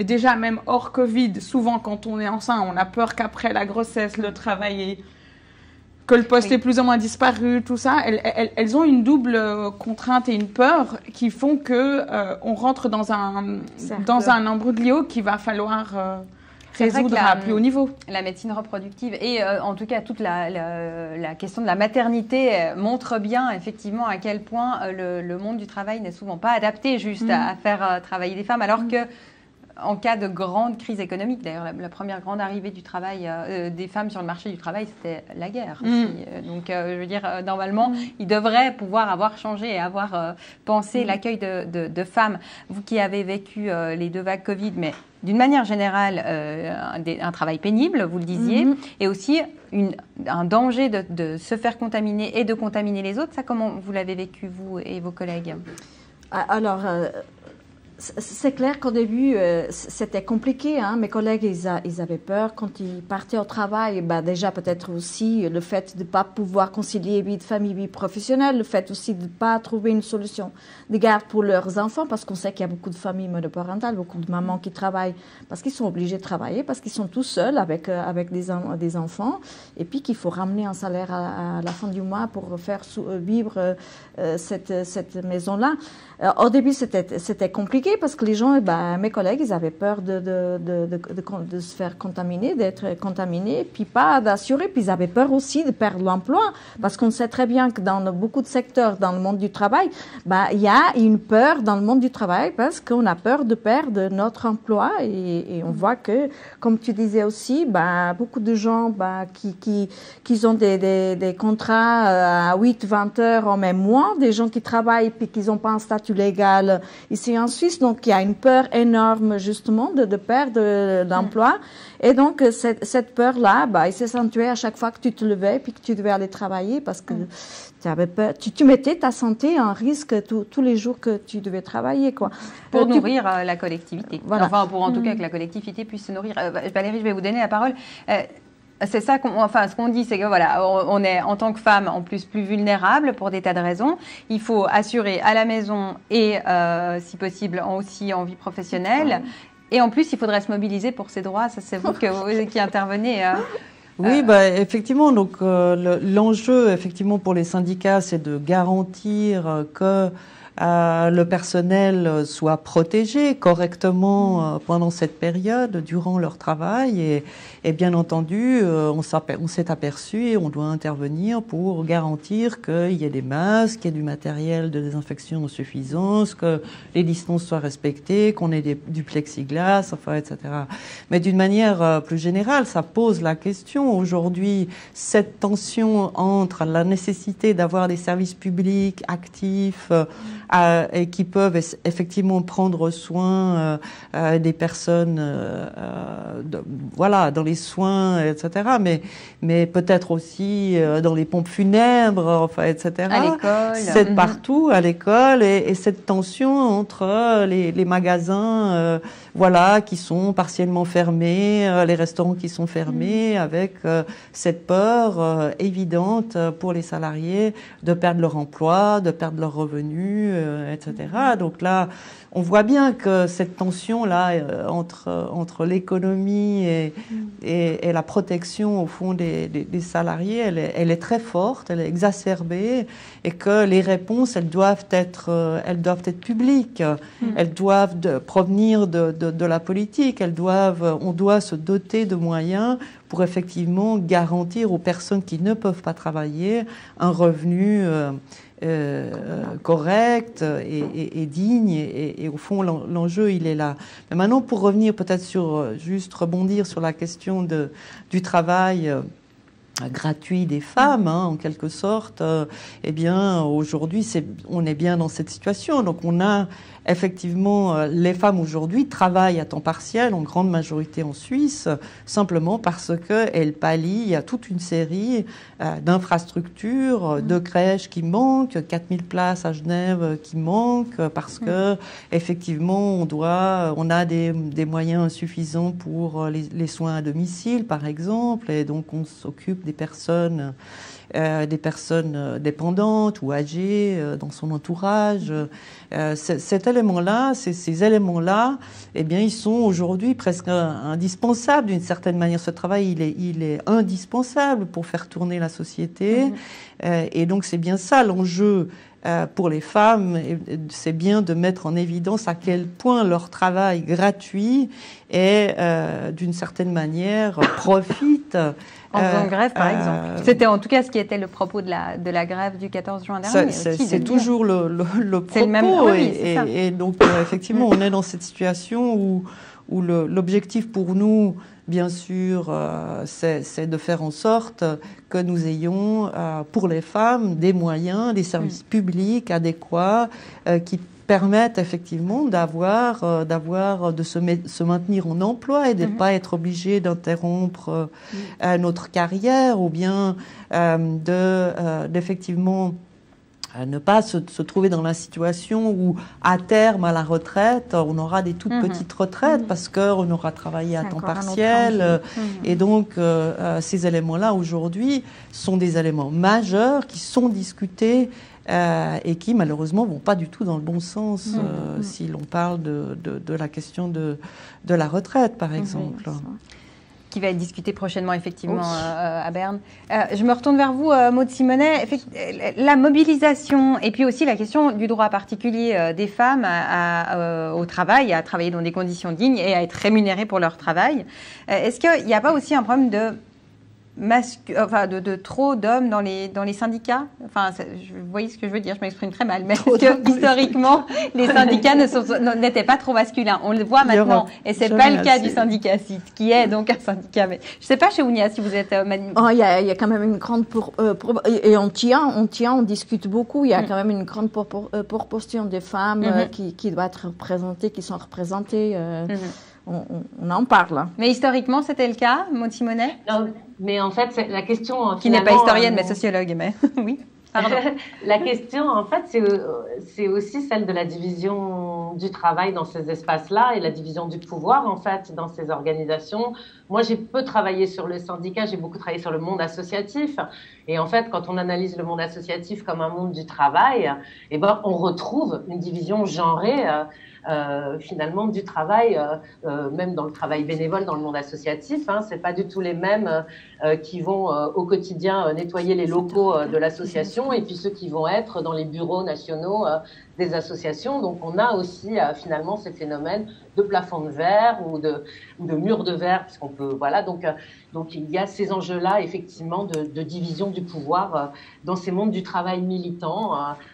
déjà même hors Covid, souvent quand on est enceinte, on a peur qu'après la grossesse, le travail que le poste est plus ou moins disparu, tout ça, elles ont une double contrainte et une peur qui font que on rentre dans un imbroglio qu'il va falloir résoudre à plus haut niveau.
La médecine reproductive et en tout cas toute la question de la maternité montre bien effectivement à quel point le monde du travail n'est souvent pas adapté juste à faire travailler des femmes, alors que en cas de grande crise économique, d'ailleurs la première grande arrivée du travail des femmes sur le marché du travail, c'était la guerre aussi. Donc je veux dire, normalement, ils devraient pouvoir avoir changé et avoir pensé l'accueil de femmes. Vous qui avez vécu les 2 vagues Covid, mais d'une manière générale, un travail pénible, vous le disiez, et aussi un danger de se faire contaminer et de contaminer les autres. Ça, comment vous l'avez vécu, vous et vos collègues?
Alors, c'est clair qu'au début, c'était compliqué. Hein. Mes collègues, ils avaient peur quand ils partaient au travail. Déjà, peut-être aussi le fait de ne pas pouvoir concilier vie de famille, vie professionnelle, le fait aussi de ne pas trouver une solution de garde pour leurs enfants, parce qu'on sait qu'il y a beaucoup de familles monoparentales, beaucoup de mamans qui travaillent parce qu'ils sont obligés de travailler, parce qu'ils sont tous seuls avec des enfants, et puis qu'il faut ramener un salaire à la fin du mois pour faire vivre cette maison-là. Au début, c'était compliqué parce que les gens, mes collègues, ils avaient peur de se faire contaminer, d'être contaminés, puis pas d'assurer, puis ils avaient peur aussi de perdre l'emploi, parce qu'on sait très bien que dans beaucoup de secteurs, dans le monde du travail, il y a une peur dans le monde du travail parce qu'on a peur de perdre notre emploi, et on voit que, comme tu disais aussi, beaucoup de gens qui ont des contrats à 8-20 heures en même mois, des gens qui travaillent puis qui n'ont pas un statut légal ici en Suisse, donc il y a une peur énorme justement de perdre l'emploi, et donc cette peur-là, il s'accentuait à chaque fois que tu te levais puis que tu devais aller travailler, parce que tu avais peur, tu mettais ta santé en risque tous les jours que tu devais travailler, quoi.
Pour nourrir la collectivité.
Voilà.
Enfin, pour en tout cas que la collectivité puisse se nourrir. Valérie, je vais vous donner la parole. C'est ça ce qu'on dit, c'est que voilà, on est en tant que femme en plus vulnérable pour des tas de raisons. Il faut assurer à la maison et si possible aussi en vie professionnelle. Et en plus, il faudrait se mobiliser pour ses droits. Ça, c'est vous qui intervenez.
Oui, effectivement. Donc l'enjeu, effectivement, pour les syndicats, c'est de garantir que le personnel soit protégé correctement pendant cette période, durant leur travail, et bien entendu, on s'est aperçu et on doit intervenir pour garantir qu'il y ait des masques, qu'il y ait du matériel de désinfection en suffisance, que les distances soient respectées, qu'on ait du plexiglas, enfin, etc. Mais d'une manière plus générale, ça pose la question aujourd'hui, cette tension entre la nécessité d'avoir des services publics actifs, et qui peuvent effectivement prendre soin des personnes, voilà, dans les soins, etc. Mais peut-être aussi dans les pompes funèbres, enfin, etc.
À l'école.
C'est partout, à l'école, et cette tension entre les magasins, voilà, qui sont partiellement fermés, les restaurants qui sont fermés, avec cette peur évidente pour les salariés de perdre leur emploi, de perdre leurs revenus, etc. Donc là, on voit bien que cette tension-là entre l'économie et la protection, au fond, des salariés, elle est très forte, elle est exacerbée, et que les réponses, elles doivent être publiques, elles doivent provenir de la politique, on doit se doter de moyens pour effectivement garantir aux personnes qui ne peuvent pas travailler un revenu correct et digne, et au fond l'enjeu il est là. Mais maintenant, pour revenir peut-être juste rebondir sur la question du travail gratuit des femmes, en quelque sorte, eh bien aujourd'hui on est bien dans cette situation. Donc on a effectivement, les femmes aujourd'hui travaillent à temps partiel, en grande majorité en Suisse, simplement parce qu'elles pallient à toute une série d'infrastructures, de crèches qui manquent, 4000 places à Genève qui manquent, parce que effectivement on a des moyens insuffisants pour les soins à domicile, par exemple, et donc on s'occupe des personnes dépendantes ou âgées dans son entourage. Cet élément-là, ces éléments-là, eh bien, ils sont aujourd'hui presque indispensables d'une certaine manière. Ce travail, il est indispensable pour faire tourner la société. Et donc, c'est bien ça l'enjeu pour les femmes. C'est bien de mettre en évidence à quel point leur travail gratuit est, d'une certaine manière, profite.
En faisant grève, par exemple. C'était en tout cas ce qui était le propos de la grève du 14 juin dernier.
C'est toujours le propos. Le même, et donc, effectivement, on est dans cette situation où l'objectif pour nous, bien sûr, c'est de faire en sorte que nous ayons, pour les femmes, des moyens, des services publics adéquats qui permettent effectivement de se maintenir en emploi et de ne pas être obligé d'interrompre notre carrière, ou bien d'effectivement ne pas se trouver dans la situation où, à terme, à la retraite, on aura des toutes petites retraites parce qu'on aura travaillé à temps partiel. Et donc, ces éléments-là, aujourd'hui, sont des éléments majeurs qui sont discutés et qui, malheureusement, vont pas du tout dans le bon sens si l'on parle de la question de la retraite, par exemple.
Qui va être discuté prochainement, effectivement, à Berne. Je me retourne vers vous, Maud Simonet. La mobilisation et puis aussi la question du droit particulier des femmes au travail, à travailler dans des conditions dignes et à être rémunérées pour leur travail. Est-ce qu'il n'y a pas aussi un problème de trop d'hommes dans les syndicats? Enfin, vous voyez ce que je veux dire, je m'exprime très mal, mais est-ce que historiquement, les syndicats n'étaient pas trop masculins? On le voit maintenant, et c'est pas le cas du syndicat CIT, qui est donc un syndicat. Mais je sais pas chez Ounia si vous êtes...
Il y a quand même une grande... et on discute beaucoup, il y a quand même une grande proportion des femmes qui doivent être représentées, qui sont représentées... On en parle.
Mais historiquement, c'était le cas, Maud Simonet?
Non, mais en fait, c'est la question...
Qui n'est pas historienne, mais sociologue, mais oui. Pardon.
La question, en fait, c'est aussi celle de la division du travail dans ces espaces-là et la division du pouvoir, en fait, dans ces organisations. Moi, j'ai peu travaillé sur le syndicat, j'ai beaucoup travaillé sur le monde associatif. Et en fait, quand on analyse le monde associatif comme un monde du travail, eh ben, on retrouve une division genrée finalement du travail, même dans le travail bénévole dans le monde associatif. C'est pas du tout les mêmes qui vont au quotidien nettoyer les locaux de l'association et puis ceux qui vont être dans les bureaux nationaux des associations. Donc on a aussi finalement ces phénomènes de plafond de verre ou de murs de verre, puisqu'on peut donc il y a ces enjeux-là effectivement de division du pouvoir dans ces mondes du travail militant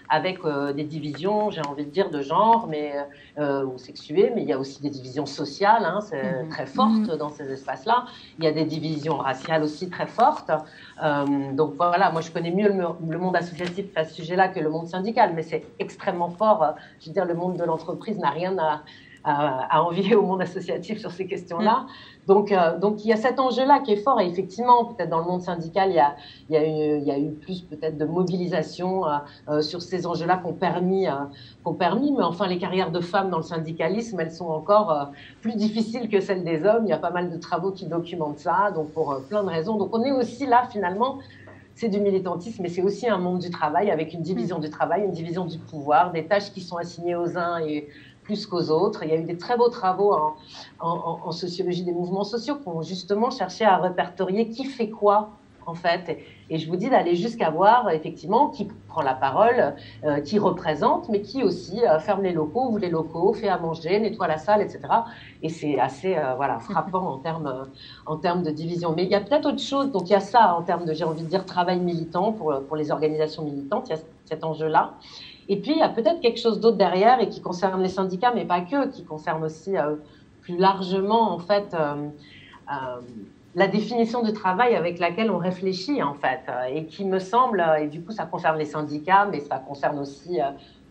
avec des divisions, j'ai envie de dire de genre, mais ou sexuées, mais il y a aussi des divisions sociales, c'est très fortes dans ces espaces-là. Il y a des divisions raciales aussi très fortes. Donc voilà, moi je connais mieux le monde associatif à ce sujet-là que le monde syndical, mais c'est extrêmement fort. Je veux dire, le monde de l'entreprise n'a rien à envier au monde associatif sur ces questions-là. Donc il y a cet enjeu-là qui est fort, et effectivement, peut-être dans le monde syndical, il y a eu plus peut-être de mobilisation sur ces enjeux-là qu'ont permis, mais enfin les carrières de femmes dans le syndicalisme, elles sont encore plus difficiles que celles des hommes. Il y a pas mal de travaux qui documentent ça, donc pour plein de raisons. Donc on est aussi là finalement. C'est du militantisme, mais c'est aussi un monde du travail avec une division du travail, une division du pouvoir, des tâches qui sont assignées aux uns et plus qu'aux autres. Il y a eu des très beaux travaux en sociologie des mouvements sociaux qui ont justement cherché à répertorier qui fait quoi, en fait. Et je vous dis d'aller jusqu'à voir, effectivement, qui prend la parole, qui représente, mais qui aussi ferme les locaux, ouvre les locaux, fait à manger, nettoie la salle, etc. Et c'est assez frappant en termes de division. Mais il y a peut-être autre chose. Donc il y a ça en termes de, j'ai envie de dire, travail militant pour les organisations militantes. Il y a cet enjeu-là. Et puis, il y a peut-être quelque chose d'autre derrière et qui concerne les syndicats, mais pas que, qui concerne aussi plus largement, en fait, la définition du travail avec laquelle on réfléchit, en fait, et qui me semble, et du coup, ça concerne les syndicats, mais ça concerne aussi,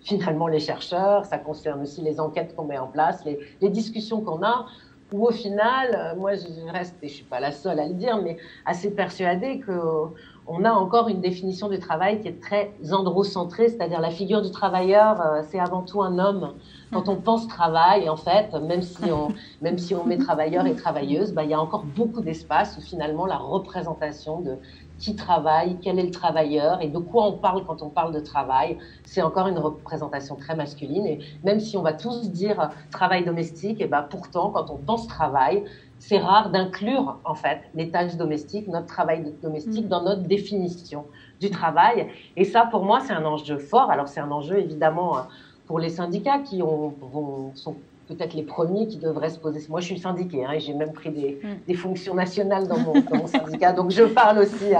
finalement, les chercheurs, ça concerne aussi les enquêtes qu'on met en place, les discussions qu'on a, où au final, moi, je reste, et je ne suis pas la seule à le dire, mais assez persuadée qu'on a encore une définition du travail qui est très androcentrée, c'est-à-dire la figure du travailleur, c'est avant tout un homme. Quand on pense travail, en fait, même si on met travailleurs et travailleuses, il y a encore beaucoup d'espace où finalement la représentation de qui travaille, quel est le travailleur et de quoi on parle quand on parle de travail, c'est encore une représentation très masculine. Et même si on va tous dire travail domestique, et pourtant, quand on pense travail, c'est rare d'inclure en fait les tâches domestiques, notre travail domestique dans notre définition du travail. Et ça, pour moi, c'est un enjeu fort. Alors, c'est un enjeu évidemment pour les syndicats qui sont peut-être les premiers qui devraient se poser. Moi, je suis syndiquée, et j'ai même pris des fonctions nationales dans mon syndicat, donc je parle aussi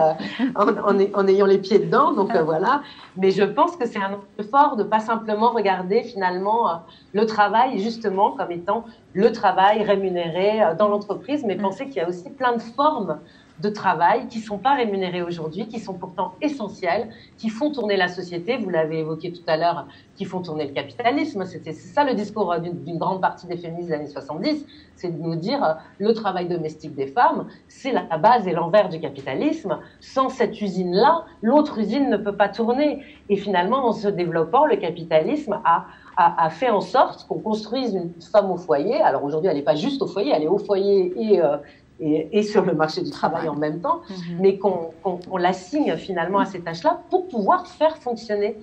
en ayant les pieds dedans, donc voilà. Mais je pense que c'est un enjeu fort de pas simplement regarder finalement le travail justement comme étant le travail rémunéré dans l'entreprise, mais penser qu'il y a aussi plein de formes de travail qui ne sont pas rémunérés aujourd'hui, qui sont pourtant essentiels, qui font tourner la société, vous l'avez évoqué tout à l'heure, qui font tourner le capitalisme. C'est ça le discours d'une grande partie des féministes des années 70, c'est de nous dire le travail domestique des femmes, c'est la base et l'envers du capitalisme. Sans cette usine-là, l'autre usine ne peut pas tourner. Et finalement, en se développant, le capitalisme a fait en sorte qu'on construise une femme au foyer. Alors aujourd'hui, elle n'est pas juste au foyer, elle est au foyer et sur le marché du travail en même temps, mais qu'on l'assigne finalement à ces tâches-là pour pouvoir faire fonctionner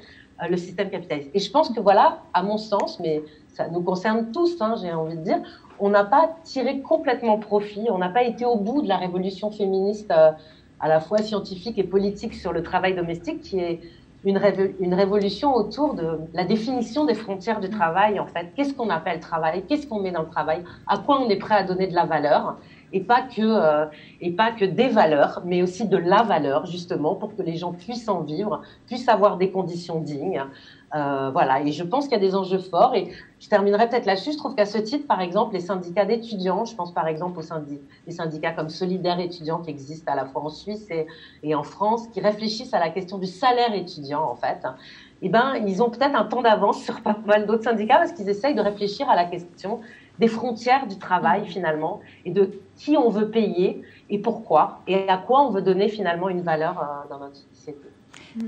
le système capitaliste. Et je pense que voilà, à mon sens, mais ça nous concerne tous, j'ai envie de dire, on n'a pas tiré complètement profit, on n'a pas été au bout de la révolution féministe à la fois scientifique et politique sur le travail domestique, qui est une révolution autour de la définition des frontières du travail, en fait. Qu'est-ce qu'on appelle travail? Qu'est-ce qu'on met dans le travail? À quoi on est prêt à donner de la valeur? Et pas que des valeurs, mais aussi de la valeur, justement, pour que les gens puissent en vivre, puissent avoir des conditions dignes. Voilà, et je pense qu'il y a des enjeux forts. Et je terminerai peut-être là-dessus. Je trouve qu'à ce titre, par exemple, les syndicats d'étudiants, je pense par exemple aux syndicats comme Solidaires étudiants qui existent à la fois en Suisse et en France, qui réfléchissent à la question du salaire étudiant, en fait. Ils ont peut-être un temps d'avance sur pas mal d'autres syndicats parce qu'ils essayent de réfléchir à la question des frontières du travail, finalement, et de qui on veut payer et pourquoi, et à quoi on veut donner finalement une valeur dans notre société.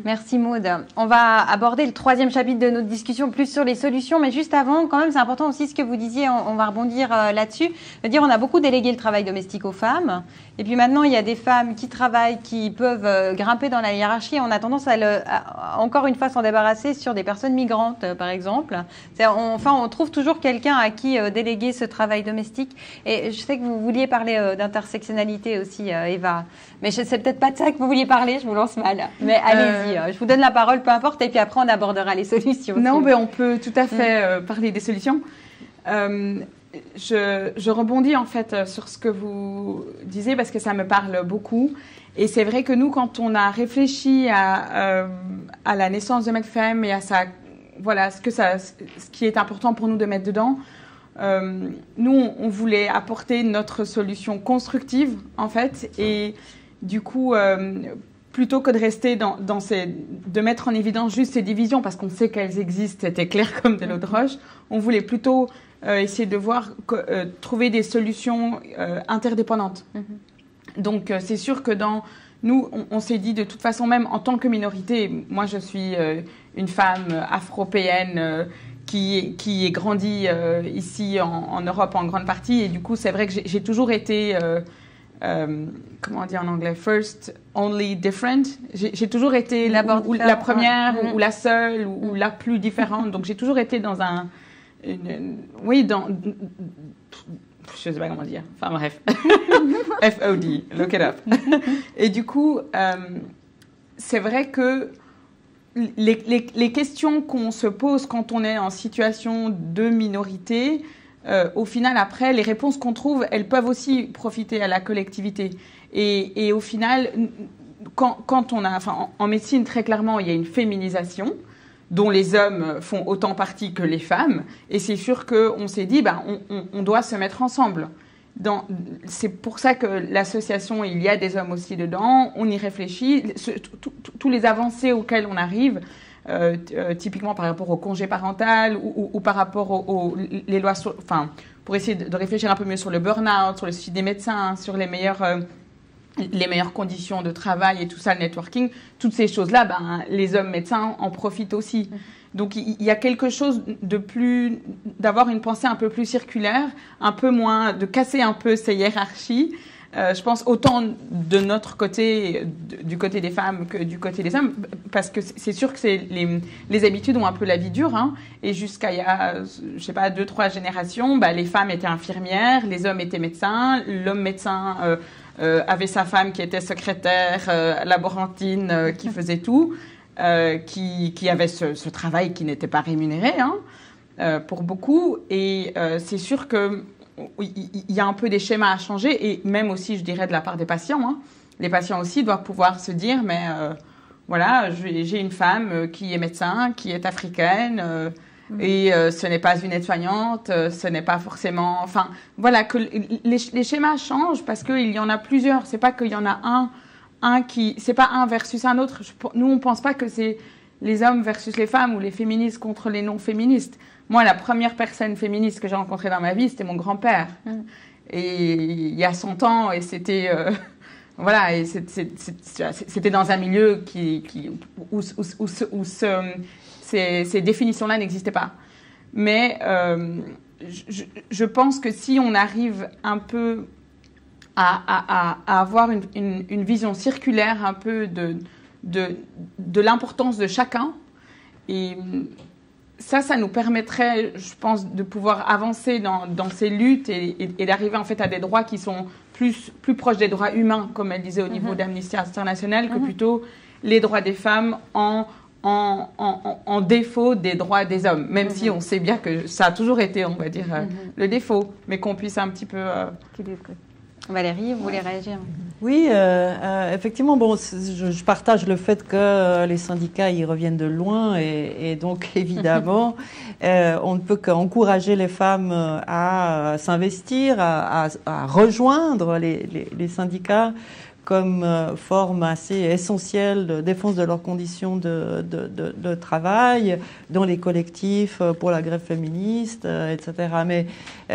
Merci Maud. On va aborder le troisième chapitre de notre discussion plus sur les solutions, mais juste avant, quand même, c'est important aussi ce que vous disiez, on va rebondir là-dessus. On a beaucoup délégué le travail domestique aux femmes, et puis maintenant, il y a des femmes qui travaillent, qui peuvent grimper dans la hiérarchie. On a tendance à encore une fois s'en débarrasser sur des personnes migrantes, par exemple. On trouve toujours quelqu'un à qui déléguer ce travail domestique. Et je sais que vous vouliez parler d'intersectionnalité aussi, Eva, mais c'est peut-être pas de ça que vous vouliez parler, je vous lance mal. Mais allez-y. Je vous donne la parole, peu importe, et puis après on abordera les solutions.
Non, mais on peut tout à fait parler des solutions. Je rebondis en fait sur ce que vous disiez parce que ça me parle beaucoup. Et c'est vrai que nous, quand on a réfléchi à la naissance de Medfem et à ce qui est important pour nous de mettre dedans, nous, on voulait apporter notre solution constructive en fait et du coup, plutôt que de rester de mettre en évidence juste ces divisions, parce qu'on sait qu'elles existent, c'était clair comme de l'eau de roche, on voulait plutôt essayer de voir, trouver des solutions interdépendantes. Donc, c'est sûr que nous, on s'est dit de toute façon, même en tant que minorité, moi je suis une femme afro-péenne qui est grandie ici en Europe en grande partie, et du coup c'est vrai que j'ai toujours été, comment on dit en anglais, first, only different. J'ai toujours été la première ou la seule ou la plus différente, donc j'ai toujours été dans je sais pas comment dire. Enfin bref. FOD, look it up. Et du coup, c'est vrai que les questions qu'on se pose quand on est en situation de minorité, au final, après, les réponses qu'on trouve, elles peuvent aussi profiter à la collectivité. Et au final, quand on a... Enfin, en médecine, très clairement, il y a une féminisation dont les hommes font autant partie que les femmes. Et c'est sûr qu'on s'est dit, on doit se mettre ensemble. C'est pour ça que l'association, il y a des hommes aussi dedans, on y réfléchit. Tous les avancées auxquelles on arrive, typiquement par rapport au congé parental ou par rapport les lois, pour essayer de réfléchir un peu mieux sur le burn-out, sur le suivi des médecins, sur les meilleures conditions de travail et tout ça, le networking, toutes ces choses-là, les hommes médecins en profitent aussi. Donc il y a quelque chose d'avoir une pensée un peu plus circulaire, un peu moins, de casser un peu ces hiérarchies. Je pense autant de notre côté, du côté des femmes que du côté des hommes, parce que c'est sûr que les habitudes ont un peu la vie dure, hein, et jusqu'à il y a, je sais pas, 2-3 générations, les femmes étaient infirmières, les hommes étaient médecins, l'homme médecin avait sa femme qui était secrétaire, laborantine, qui faisait tout, qui avait ce travail qui n'était pas rémunéré, hein, pour beaucoup, et c'est sûr que il y a un peu des schémas à changer, et même aussi, je dirais, de la part des patients. Hein. Les patients aussi doivent pouvoir se dire, mais voilà, j'ai une femme qui est médecin, qui est africaine, et ce n'est pas une aide-soignante, ce n'est pas forcément... Enfin, voilà, que les schémas changent parce qu'il y en a plusieurs. C'est pas qu'il y en a un qui... C'est pas un versus un autre. Nous, on pense pas que c'est les hommes versus les femmes ou les féministes contre les non-féministes. Moi, la première personne féministe que j'ai rencontrée dans ma vie, c'était mon grand-père. Et il y a 100 ans, et c'était... voilà, et c'était dans un milieu où ces définitions-là n'existaient pas. Mais je pense que si on arrive un peu à avoir une vision circulaire un peu de l'importance de chacun, et ça nous permettrait, je pense, de pouvoir avancer dans ces luttes et d'arriver en fait à des droits qui sont plus proches des droits humains, comme elle disait au niveau d'Amnesty International, que plutôt les droits des femmes en défaut des droits des hommes, même si on sait bien que ça a toujours été, on va dire, le défaut, mais qu'on puisse un petit peu...
Valérie, vous voulez réagir?
Oui, effectivement, bon, je partage le fait que les syndicats y reviennent de loin, et donc évidemment, on ne peut qu'encourager les femmes à s'investir, à rejoindre les syndicats comme forme assez essentielle de défense de leurs conditions de travail dans les collectifs pour la grève féministe, etc. Mais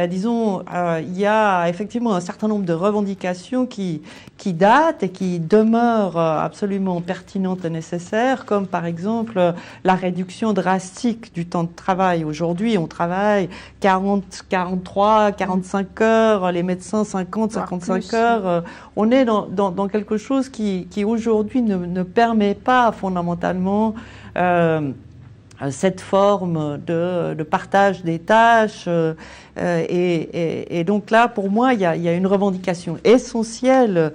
disons, il y a effectivement un certain nombre de revendications qui datent et qui demeurent absolument pertinentes et nécessaires, comme par exemple la réduction drastique du temps de travail. Aujourd'hui, on travaille 40, 43, 45 heures, les médecins 50, 55 heures. On est dans quelque chose qui aujourd'hui ne permet pas fondamentalement cette forme de partage des tâches. Et donc là, pour moi, il y a une revendication essentielle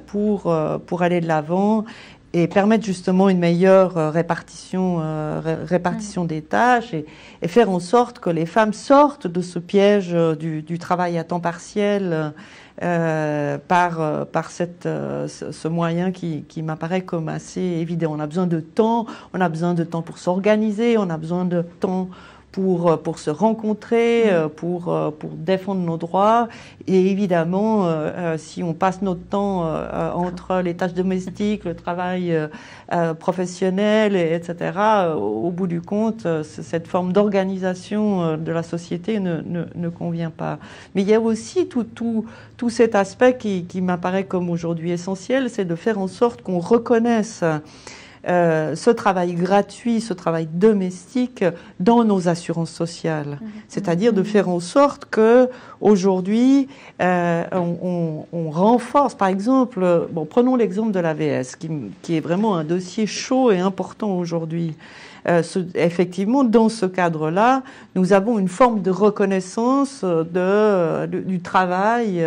pour aller de l'avant et permettre justement une meilleure répartition des tâches et faire en sorte que les femmes sortent de ce piège du travail à temps partiel par ce moyen qui m'apparaît comme assez évident. On a besoin de temps pour s'organiser, on a besoin de temps pour se rencontrer, pour défendre nos droits. Et évidemment, si on passe notre temps entre les tâches domestiques, le travail professionnel, etc., au bout du compte, cette forme d'organisation de la société ne convient pas. Mais il y a aussi tout cet aspect qui m'apparaît comme aujourd'hui essentiel, c'est de faire en sorte qu'on reconnaisse ce travail gratuit, ce travail domestique dans nos assurances sociales. C'est-à-dire de faire en sorte que aujourd'hui on renforce, par exemple, prenons l'exemple de l'AVS, qui est vraiment un dossier chaud et important aujourd'hui. Effectivement, dans ce cadre-là, nous avons une forme de reconnaissance du travail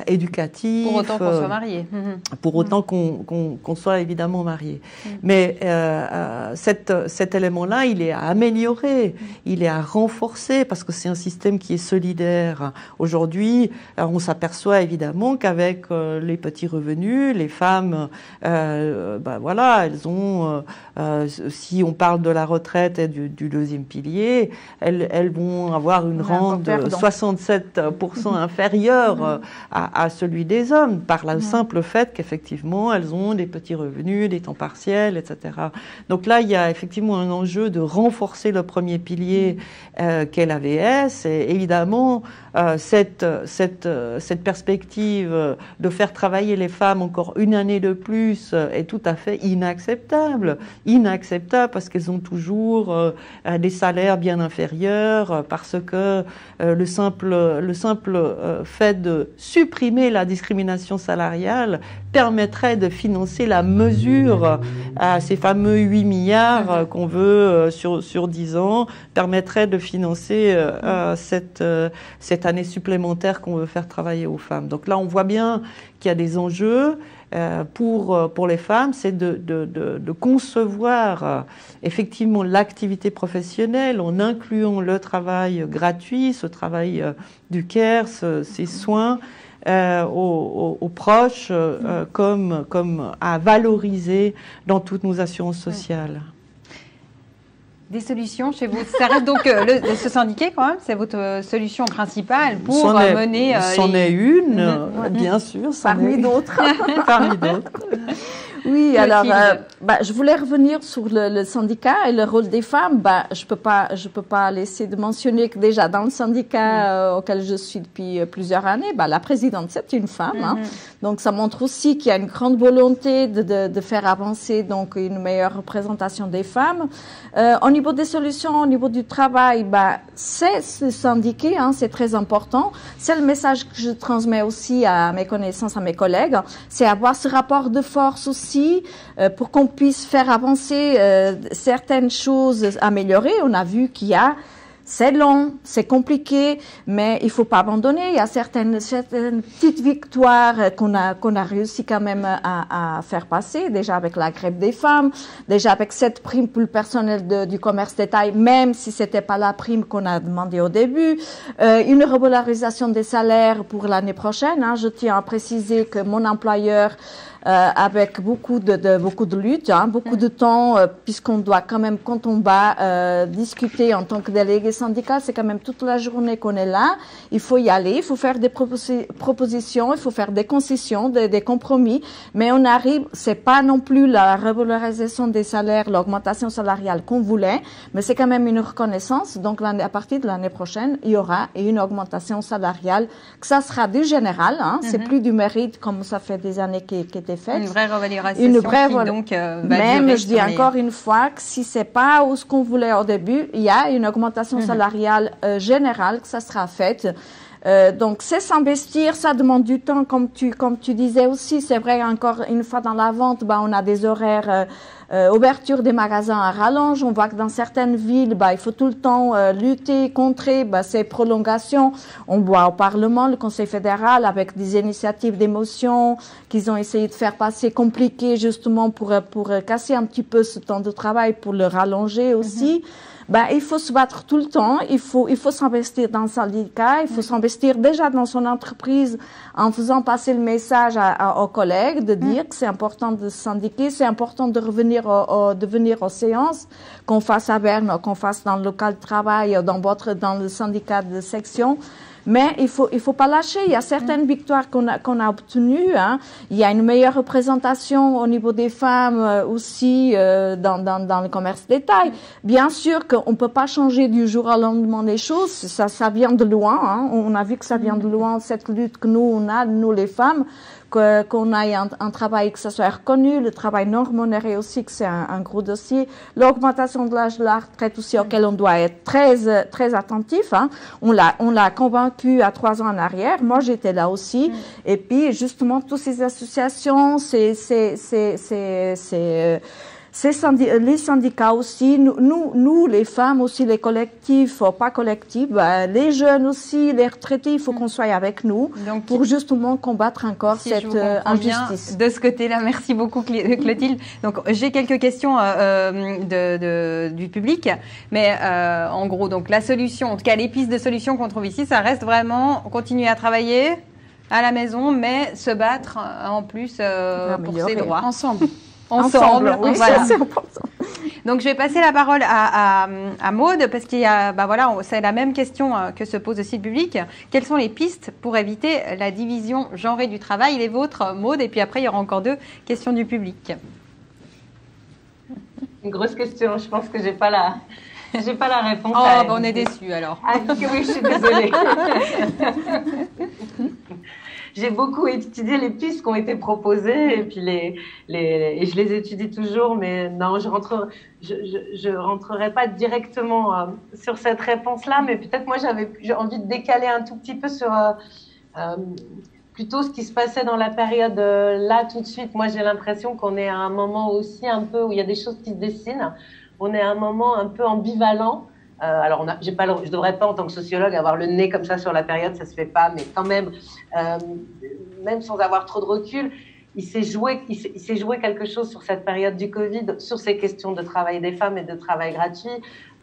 éducatif.
Pour autant qu'on soit marié.
Pour autant qu'on soit évidemment marié. Mais cet élément-là, il est à améliorer, il est à renforcer, parce que c'est un système qui est solidaire. Aujourd'hui, on s'aperçoit évidemment qu'avec les petits revenus, les femmes, voilà, elles ont, si on parle de la retraite et du deuxième pilier, elles vont avoir une rente de 67% inférieure à celui des hommes, par le simple fait qu'effectivement, elles ont des petits revenus, des temps partiels, etc. Donc là, il y a effectivement un enjeu de renforcer le premier pilier qu'est l'AVS, et évidemment, cette perspective de faire travailler les femmes encore une année de plus est tout à fait inacceptable. Inacceptable parce qu'elles ont toujours des salaires bien inférieurs, parce que le simple fait de supprimer la discrimination salariale permettrait de financer la mesure à ces fameux 8 milliards qu'on veut sur 10 ans, permettrait de financer cette année supplémentaire qu'on veut faire travailler aux femmes. Donc là, on voit bien qu'il y a des enjeux. Pour les femmes, c'est de concevoir effectivement l'activité professionnelle en incluant le travail gratuit, ce travail du care, ces soins aux proches comme à valoriser dans toutes nos assurances sociales.
Des solutions chez vous. Ça reste donc se syndiquer quand même, c'est votre solution principale pour mener.
C'en est une, bien sûr.
Parmi d'autres.
Parmi d'autres.
Oui, alors, je voulais revenir sur le syndicat et le rôle des femmes. Je peux pas laisser de mentionner que déjà dans le syndicat auquel je suis depuis plusieurs années, la présidente c'est une femme. Donc ça montre aussi qu'il y a une grande volonté de faire avancer donc une meilleure représentation des femmes. Au niveau des solutions, au niveau du travail, c'est se syndiquer, c'est très important. C'est le message que je transmets aussi à mes connaissances, à mes collègues. C'est avoir ce rapport de force aussi. Pour qu'on puisse faire avancer certaines choses améliorées. On a vu qu'il y a, c'est long, c'est compliqué, mais il faut pas abandonner. Il y a certaines petites victoires qu'on a réussi quand même à faire passer, déjà avec la grève des femmes, déjà avec cette prime pour le personnel du commerce détail, même si c'était pas la prime qu'on a demandé au début, une revalorisation des salaires pour l'année prochaine. Je tiens à préciser que mon employeur avec beaucoup de luttes, beaucoup de temps, puisqu'on doit quand même, quand on va discuter en tant que délégué syndical, c'est quand même toute la journée qu'on est là. Il faut y aller, il faut faire des propositions, il faut faire des concessions, des compromis, mais on arrive, c'est pas non plus la revalorisation des salaires, l'augmentation salariale qu'on voulait, mais c'est quand même une reconnaissance. Donc à partir de l'année prochaine, il y aura une augmentation salariale, que ça sera du général, c'est plus du mérite comme ça fait des années qui était faite.
Une vraie revalorisation donc
même, je dis encore une fois que si c'est pas ce qu'on voulait au début, il y a une augmentation salariale générale que ça sera faite. Donc c'est s'investir, ça demande du temps, comme tu disais aussi. C'est vrai, encore une fois dans la vente, on a des horaires ouverture des magasins à rallonge. On voit que dans certaines villes, il faut tout le temps lutter, contrer ces prolongations. On voit au Parlement, le Conseil fédéral, avec des initiatives d'émotion qu'ils ont essayé de faire passer compliquées justement pour casser un petit peu ce temps de travail, pour le rallonger aussi. il faut se battre tout le temps, il faut s'investir dans le syndicat, il faut s'investir déjà dans son entreprise en faisant passer le message aux collègues, de dire que c'est important de se syndiquer, c'est important de revenir de venir aux séances, qu'on fasse à Berne, qu'on fasse dans le local de travail, dans le syndicat de section. Mais il faut pas lâcher. Il y a certaines victoires qu'on a obtenues. Hein. Il y a une meilleure représentation au niveau des femmes aussi dans le commerce détail. Bien sûr qu'on peut pas changer du jour au lendemain les choses. Ça vient de loin. Hein. On a vu que ça vient de loin, cette lutte que nous les femmes, qu'on ait un travail, que ça soit reconnu, le travail non rémunéré aussi, que c'est un gros dossier. L'augmentation de l'âge de la retraite aussi, auquel on doit être très attentif. Hein. On l'a convaincu à 3 ans en arrière. Moi, j'étais là aussi. Et puis, justement, toutes ces associations, les syndicats aussi, nous, les femmes aussi, les collectifs, pas collectifs, les jeunes aussi, les retraités, il faut qu'on soit avec nous. Donc, pour justement combattre encore cette injustice.
De ce côté-là, merci beaucoup Clotilde. Donc j'ai quelques questions du public, mais en gros, donc la solution, en tout cas les pistes de solutions qu'on trouve ici, ça reste vraiment continuer à travailler à la maison, mais se battre en plus pour ses droits. Ensemble, oui, voilà. C'est important. Donc, je vais passer la parole à Maude, parce qu'il y a, c'est la même question que se pose aussi le public. Quelles sont les pistes pour éviter la division genrée du travail? Les vôtres, Maude, et puis après, il y aura encore 2 questions du public.
Une grosse question, je pense que j'ai pas la réponse.
Oh, on est déçus alors.
Ah, oui, je suis désolée. J'ai beaucoup étudié les pistes qui ont été proposées et puis et je les étudie toujours, mais non, je rentrerai pas directement sur cette réponse-là, mais peut-être moi j'ai envie de décaler un tout petit peu sur plutôt ce qui se passait dans la période là tout de suite. Moi, j'ai l'impression qu'on est à un moment aussi un peu où il y a des choses qui se dessinent. On est à un moment un peu ambivalent. Alors, je devrais pas en tant que sociologue avoir le nez comme ça sur la période, ça se fait pas, mais quand même, même sans avoir trop de recul, il s'est joué quelque chose sur cette période du Covid, sur ces questions de travail des femmes et de travail gratuit.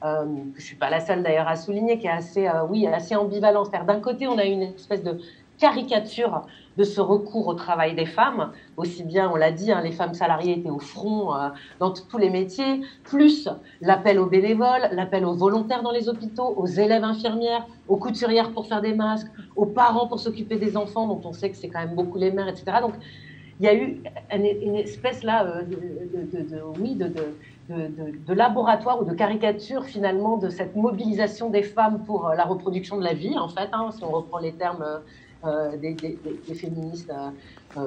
Je suis pas la seule d'ailleurs à souligner, qui est assez ambivalent. C'est-à-dire, d'un côté, on a une espèce de caricature de ce recours au travail des femmes, aussi bien, on l'a dit, les femmes salariées étaient au front dans tous les métiers, plus l'appel aux bénévoles, l'appel aux volontaires dans les hôpitaux, aux élèves infirmières, aux couturières pour faire des masques, aux parents pour s'occuper des enfants, dont on sait que c'est quand même beaucoup les mères, etc. Donc, il y a eu une espèce là de laboratoire ou de caricature finalement de cette mobilisation des femmes pour la reproduction de la vie, en fait, si on reprend les termes des féministes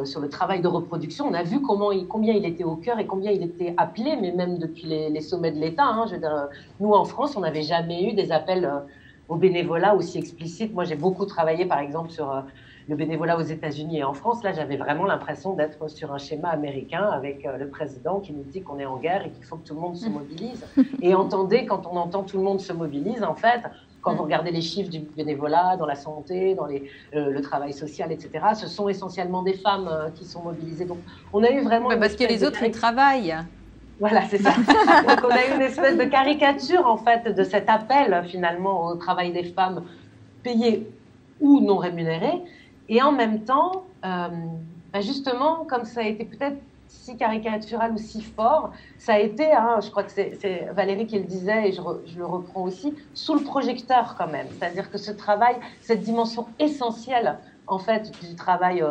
sur le travail de reproduction. On a vu combien il était au cœur et combien il était appelé, mais même depuis les sommets de l'État. Je veux dire, nous, en France, on n'avait jamais eu des appels au bénévolat aussi explicites. Moi, j'ai beaucoup travaillé, par exemple, sur le bénévolat aux États-Unis et en France. Là, j'avais vraiment l'impression d'être sur un schéma américain avec le président qui nous dit qu'on est en guerre et qu'il faut que tout le monde se mobilise. Et entendez, quand on entend tout le monde se mobilise, en fait, quand vous regardez les chiffres du bénévolat, dans la santé, dans le travail social, etc., ce sont essentiellement des femmes qui sont mobilisées. Donc, on a eu vraiment...
parce que les autres, ils travaillent.
Voilà, c'est ça. Donc, on a eu une espèce de caricature, en fait, de cet appel, finalement, au travail des femmes payées ou non rémunérées. Et en même temps, justement, comme ça a été peut-être si caricatural ou si fort, ça a été, je crois que c'est Valérie qui le disait et je le reprends aussi, sous le projecteur quand même. C'est-à-dire que ce travail, cette dimension essentielle en fait du travail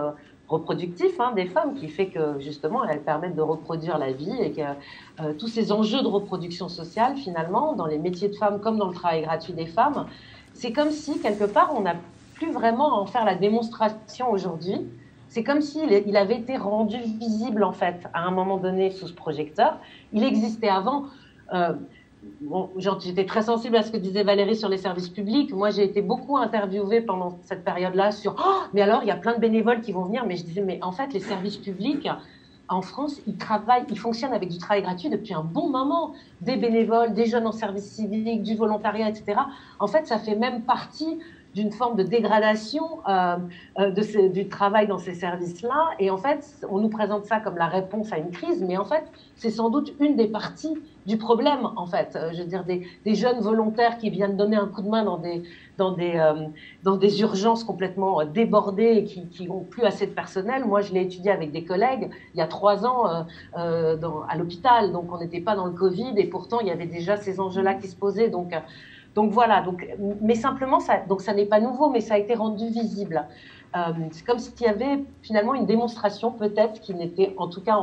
reproductif des femmes qui fait que justement elles permettent de reproduire la vie et que tous ces enjeux de reproduction sociale finalement dans les métiers de femmes comme dans le travail gratuit des femmes, c'est comme si quelque part on n'a plus vraiment à en faire la démonstration aujourd'hui. C'est comme s'il avait été rendu visible, en fait, à un moment donné, sous ce projecteur. Il existait avant. J'étais très sensible à ce que disait Valérie sur les services publics. Moi, j'ai été beaucoup interviewée pendant cette période-là sur « Oh, mais alors, il y a plein de bénévoles qui vont venir. » Mais je disais « Mais en fait, les services publics, en France, ils fonctionnent avec du travail gratuit depuis un bon moment. Des bénévoles, des jeunes en service civique, du volontariat, etc. En fait, ça fait même partie d'une forme de dégradation du travail dans ces services-là. Et en fait, on nous présente ça comme la réponse à une crise, mais en fait, c'est sans doute une des parties du problème, en fait. Je veux dire, des jeunes volontaires qui viennent donner un coup de main dans des urgences complètement débordées et qui n'ont plus assez de personnel. Moi, je l'ai étudié avec des collègues il y a 3 ans à l'hôpital, donc on n'était pas dans le Covid et pourtant il y avait déjà ces enjeux-là qui se posaient. Donc voilà, mais simplement, ça n'est pas nouveau, mais ça a été rendu visible. C'est comme s'il y avait finalement une démonstration peut-être qui n'était, en tout cas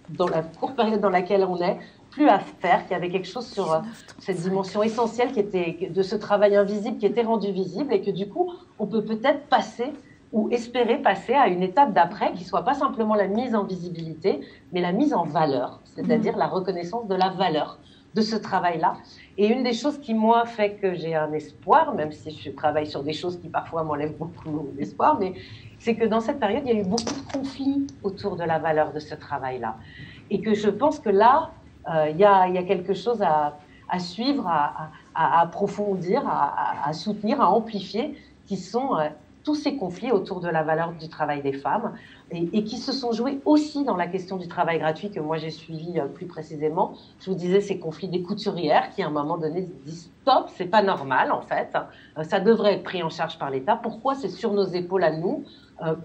dans la courte période dans laquelle on est, plus à faire, qu'il y avait quelque chose sur cette dimension essentielle qui était de ce travail invisible qui était rendu visible et que du coup, on peut peut-être passer ou espérer passer à une étape d'après qui soit pas simplement la mise en visibilité, mais la mise en valeur, c'est-à-dire la reconnaissance de la valeur de ce travail-là. Et une des choses qui, moi, fait que j'ai un espoir, même si je travaille sur des choses qui parfois m'enlèvent beaucoup d'espoir, mais c'est que dans cette période, il y a eu beaucoup de conflits autour de la valeur de ce travail-là. Et que je pense que là, il y a quelque chose à suivre, à approfondir, à soutenir, à amplifier, qui sont tous ces conflits autour de la valeur du travail des femmes et qui se sont joués aussi dans la question du travail gratuit que moi j'ai suivi plus précisément. Je vous disais ces conflits des couturières qui à un moment donné disent stop, c'est pas normal en fait, ça devrait être pris en charge par l'État. Pourquoi c'est sur nos épaules à nous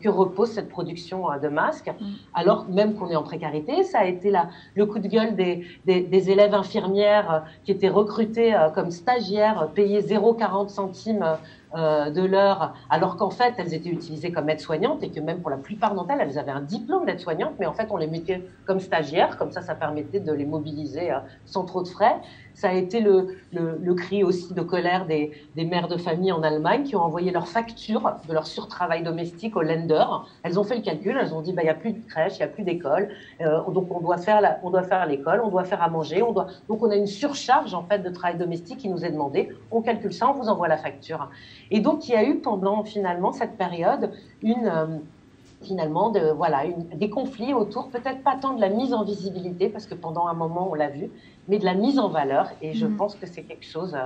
que repose cette production de masques, alors même qu'on est en précarité. Ça a été le coup de gueule des élèves infirmières qui étaient recrutées comme stagiaires, payées 0,40 centimes de l'heure, alors qu'en fait, elles étaient utilisées comme aides-soignantes et que même pour la plupart d'entre elles, elles avaient un diplôme d'aide-soignante, mais en fait, on les mettait comme stagiaires, comme ça permettait de les mobiliser sans trop de frais. Ça a été le cri aussi de colère des mères de famille en Allemagne qui ont envoyé leur facture de leur surtravail domestique au Länder. Elles ont fait le calcul, elles ont dit, il n'y a plus de crèche, il n'y a plus d'école, donc on doit faire l'école, on doit faire à manger, donc on a une surcharge en fait de travail domestique qui nous est demandée. On calcule ça, on vous envoie la facture. Et donc il y a eu pendant finalement cette période des conflits autour, peut-être pas tant de la mise en visibilité, parce que pendant un moment on l'a vu, mais de la mise en valeur. Et je pense que c'est quelque chose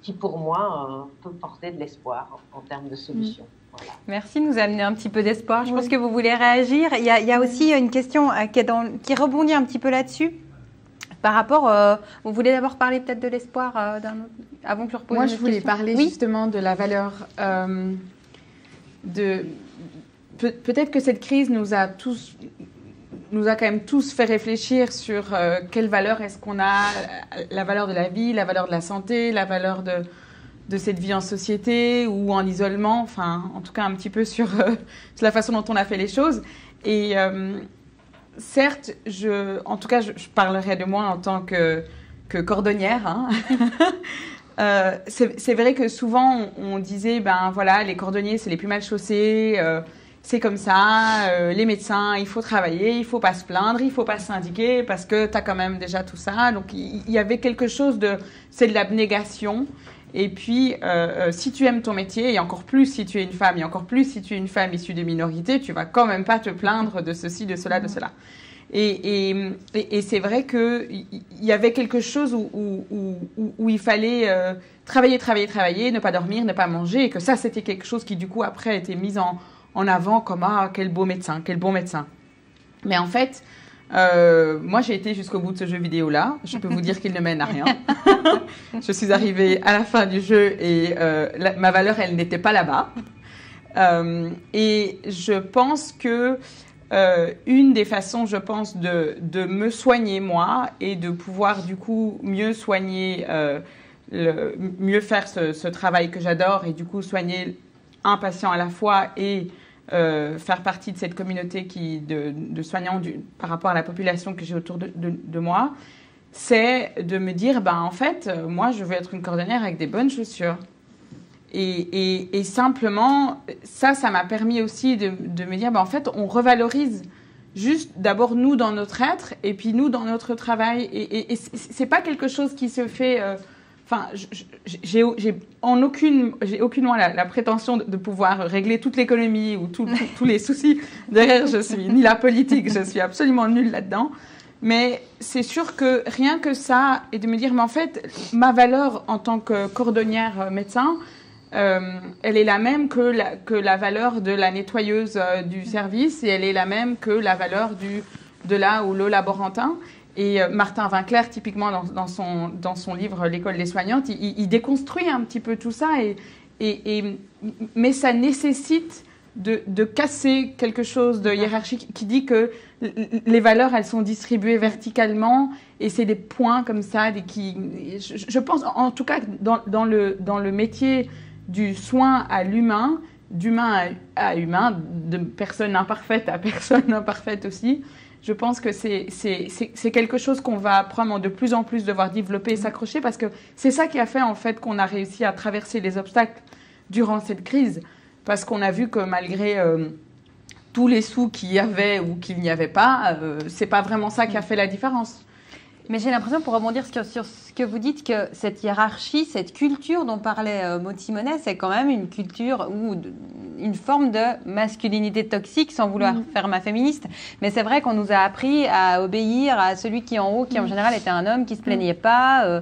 qui, pour moi, peut porter de l'espoir en termes de solutions. Voilà.
Merci de nous amener un petit peu d'espoir. Je pense que vous voulez réagir. Il y a aussi une question qui rebondit un petit peu là-dessus. Par rapport, vous voulez d'abord parler peut-être de l'espoir avant que je repose.
Moi, je voulais parler justement de la valeur peut-être que cette crise nous a quand même tous fait réfléchir sur quelle valeur est-ce qu'on a, la valeur de la vie, la valeur de la santé, la valeur de cette vie en société ou en isolement, enfin, en tout cas un petit peu sur la façon dont on a fait les choses. Et certes, en tout cas, je parlerai de moi en tant que cordonnière. Hein. C'est vrai que souvent, on disait, ben voilà, les cordonniers, c'est les plus mal chaussés, c'est comme ça, les médecins, il faut travailler, il ne faut pas se plaindre, il ne faut pas se syndiquer parce que tu as quand même déjà tout ça. Donc, il y avait quelque chose c'est de l'abnégation. Et puis, si tu aimes ton métier, et encore plus si tu es une femme, et encore plus si tu es une femme issue des minorités, tu ne vas quand même pas te plaindre de ceci, de cela, de cela. Et c'est vrai qu'il y avait quelque chose où il fallait travailler, ne pas dormir, ne pas manger, et que ça, c'était quelque chose qui, du coup, après, a été mis en avant comme « Ah, quel beau médecin, quel bon médecin ». Mais en fait, moi, j'ai été jusqu'au bout de ce jeu vidéo-là. Je peux vous dire qu'il ne mène à rien. Je suis arrivée à la fin du jeu et ma valeur, elle n'était pas là-bas. Et je pense que une des façons, je pense, de me soigner, moi, et de pouvoir, du coup, mieux soigner, mieux faire ce travail que j'adore et, du coup, soigner un patient à la fois et faire partie de cette communauté de soignants par rapport à la population que j'ai autour de moi, c'est de me dire, ben, en fait, moi, je veux être une cordonnière avec des bonnes chaussures. Et simplement, ça m'a permis aussi de me dire, ben, en fait, on revalorise juste d'abord nous dans notre être et puis nous dans notre travail. Et c'est pas quelque chose qui se fait... Enfin, j'ai aucunement la prétention de pouvoir régler toute l'économie ou tous les soucis. Derrière, je suis ni la politique, je suis absolument nulle là-dedans. Mais c'est sûr que rien que ça, et de me dire, mais en fait, ma valeur en tant que cordonnière médecin, elle est la même que la valeur de la nettoyeuse du service, et elle est la même que la valeur de la ou le laborantin. Et Martin Winkler, typiquement dans son livre L'école des soignantes, il déconstruit un petit peu tout ça, mais ça nécessite de casser quelque chose de hiérarchique qui dit que les valeurs, elles sont distribuées verticalement, et c'est des points comme ça. Je pense, en tout cas, dans le métier du soin à l'humain, d'humain à humain, de personne imparfaite à personne imparfaite aussi, je pense que c'est quelque chose qu'on va probablement de plus en plus devoir développer et s'accrocher, parce que c'est ça qui a fait en fait qu'on a réussi à traverser les obstacles durant cette crise, parce qu'on a vu que malgré tous les sous qu'il y avait ou qu'il n'y avait pas, c'est pas vraiment ça qui a fait la différence.
Mais j'ai l'impression, pour rebondir sur ce que vous dites, que cette hiérarchie, cette culture dont parlait Maud Simonet, c'est quand même une culture ou une forme de masculinité toxique, sans vouloir faire ma féministe. Mais c'est vrai qu'on nous a appris à obéir à celui qui est en haut, qui en général était un homme, qui se plaignait pas,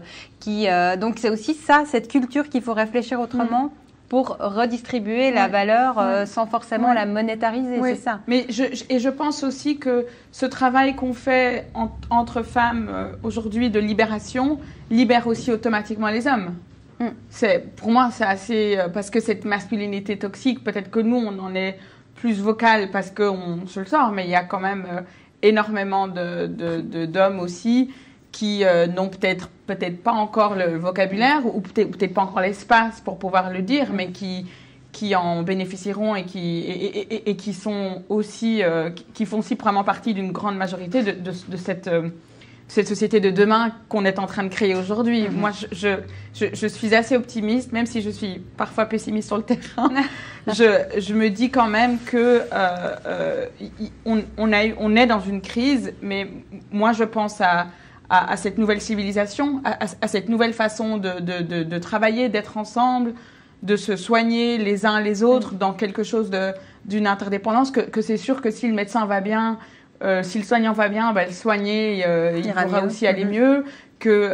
donc c'est aussi ça, cette culture qu'il faut réfléchir autrement. Pour redistribuer la valeur sans forcément la monétariser, c'est ça.
Mais je pense aussi que ce travail qu'on fait entre femmes aujourd'hui de libération libère aussi automatiquement les hommes. Pour moi, c'est assez... parce que cette masculinité toxique, peut-être que nous, on en est plus vocal parce qu'on se le sort, mais il y a quand même énormément d'hommes aussi qui n'ont peut-être pas encore le vocabulaire ou peut-être pas encore l'espace pour pouvoir le dire, mais qui en bénéficieront et qui sont aussi qui font aussi vraiment partie d'une grande majorité de cette société de demain qu'on est en train de créer aujourd'hui. Moi, je suis assez optimiste, même si je suis parfois pessimiste sur le terrain. Je me dis quand même que on est dans une crise, mais moi, je pense à cette nouvelle civilisation, à cette nouvelle façon de travailler, d'être ensemble, de se soigner les uns les autres dans quelque chose d'une interdépendance, que c'est sûr que si le médecin va bien, si le soignant va bien, le soigné, il pourra aussi aller mieux, que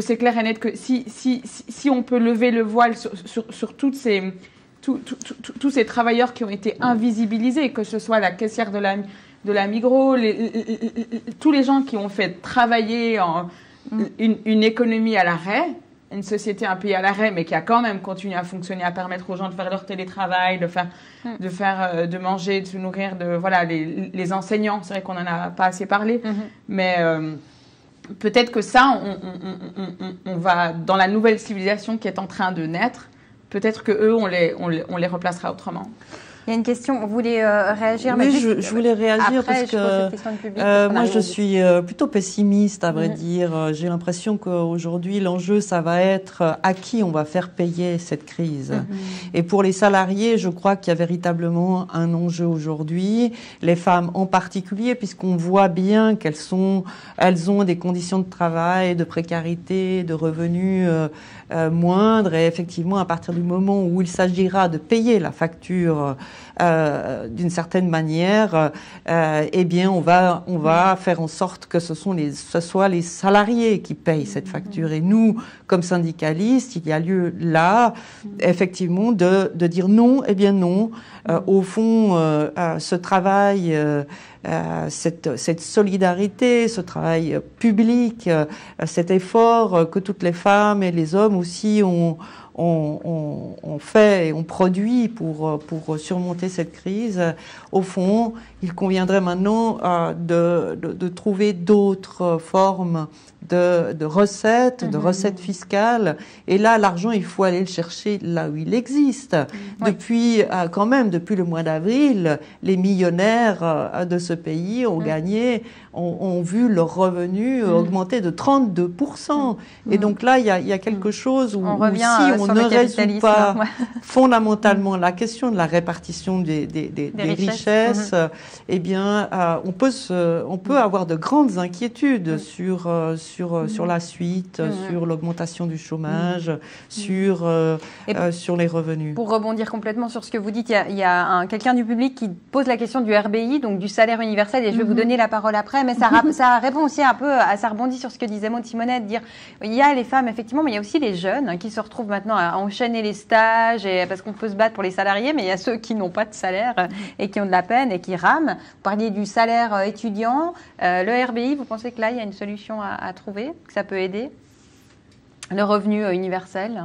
c'est clair et net que si on peut lever le voile sur tous ces travailleurs qui ont été invisibilisés, que ce soit la caissière de la Migros, tous les gens qui ont fait travailler une économie à l'arrêt, une société, un pays à l'arrêt, mais qui a quand même continué à fonctionner, à permettre aux gens de faire leur télétravail, de manger, de se nourrir, les enseignants, c'est vrai qu'on n'en a pas assez parlé, mais peut-être que ça, on va, dans la nouvelle civilisation qui est en train de naître, peut-être qu'eux, on les replacera autrement.
Il y a une question, vous voulez réagir?
Oui, je voulais réagir parce que moi je suis plutôt pessimiste à vrai dire. J'ai l'impression qu'aujourd'hui l'enjeu ça va être à qui on va faire payer cette crise. Et pour les salariés, je crois qu'il y a véritablement un enjeu aujourd'hui, les femmes en particulier, puisqu'on voit bien elles ont des conditions de travail, de précarité, de revenus moindres, et effectivement à partir du moment où il s'agira de payer la facture d'une certaine manière, eh bien on va faire en sorte que ce soit les salariés qui payent cette facture. Et nous, comme syndicalistes, il y a lieu là, effectivement, de dire non, eh bien non. Au fond, ce travail, cette solidarité, ce travail public, cet effort que toutes les femmes et les hommes aussi ont fait et ont produit pour surmonter cette crise. Au fond, il conviendrait maintenant de trouver d'autres formes de recettes, de recettes fiscales. Et là, l'argent, il faut aller le chercher là où il existe. Depuis le mois d'avril, les millionnaires de ce pays ont vu leurs revenus augmenter de 32%. Et donc là, il y a quelque chose où si on ne résout pas fondamentalement la question de la répartition des richesses, eh bien, on peut avoir de grandes inquiétudes sur la suite, sur l'augmentation du chômage, sur les revenus.
Pour rebondir complètement sur ce que vous dites, il y a quelqu'un du public qui pose la question du RBI, donc du salaire universel, et je vais vous donner la parole après, mais ça répond aussi un peu, ça rebondit sur ce que disait Maud Simonet, de dire, il y a les femmes effectivement, mais il y a aussi les jeunes qui se retrouvent maintenant effectivement à enchaîner les stages, parce qu'on peut se battre pour les salariés, mais il y a ceux qui n'ont pas de salaire et qui ont de la peine et qui rament. Vous parliez du salaire étudiant. Le RBI, vous pensez que là, il y a une solution à trouver, que ça peut aider? Le revenu universel?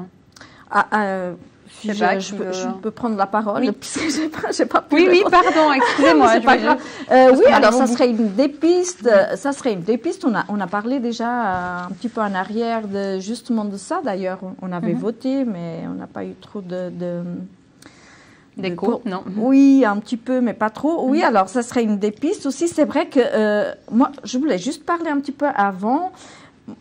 Je peux prendre la parole,
oui.
Puisque j'ai pas pu.
Oui, pardon, excusez-moi.
Oui, alors ça serait une des pistes. Ça serait une des pistes. On a parlé déjà un petit peu en arrière justement de ça. D'ailleurs, on avait voté, mais on n'a pas eu trop
d'écho, non?
Oui, un petit peu, mais pas trop. Oui, alors ça serait une des pistes aussi. C'est vrai que moi, je voulais juste parler un petit peu avant.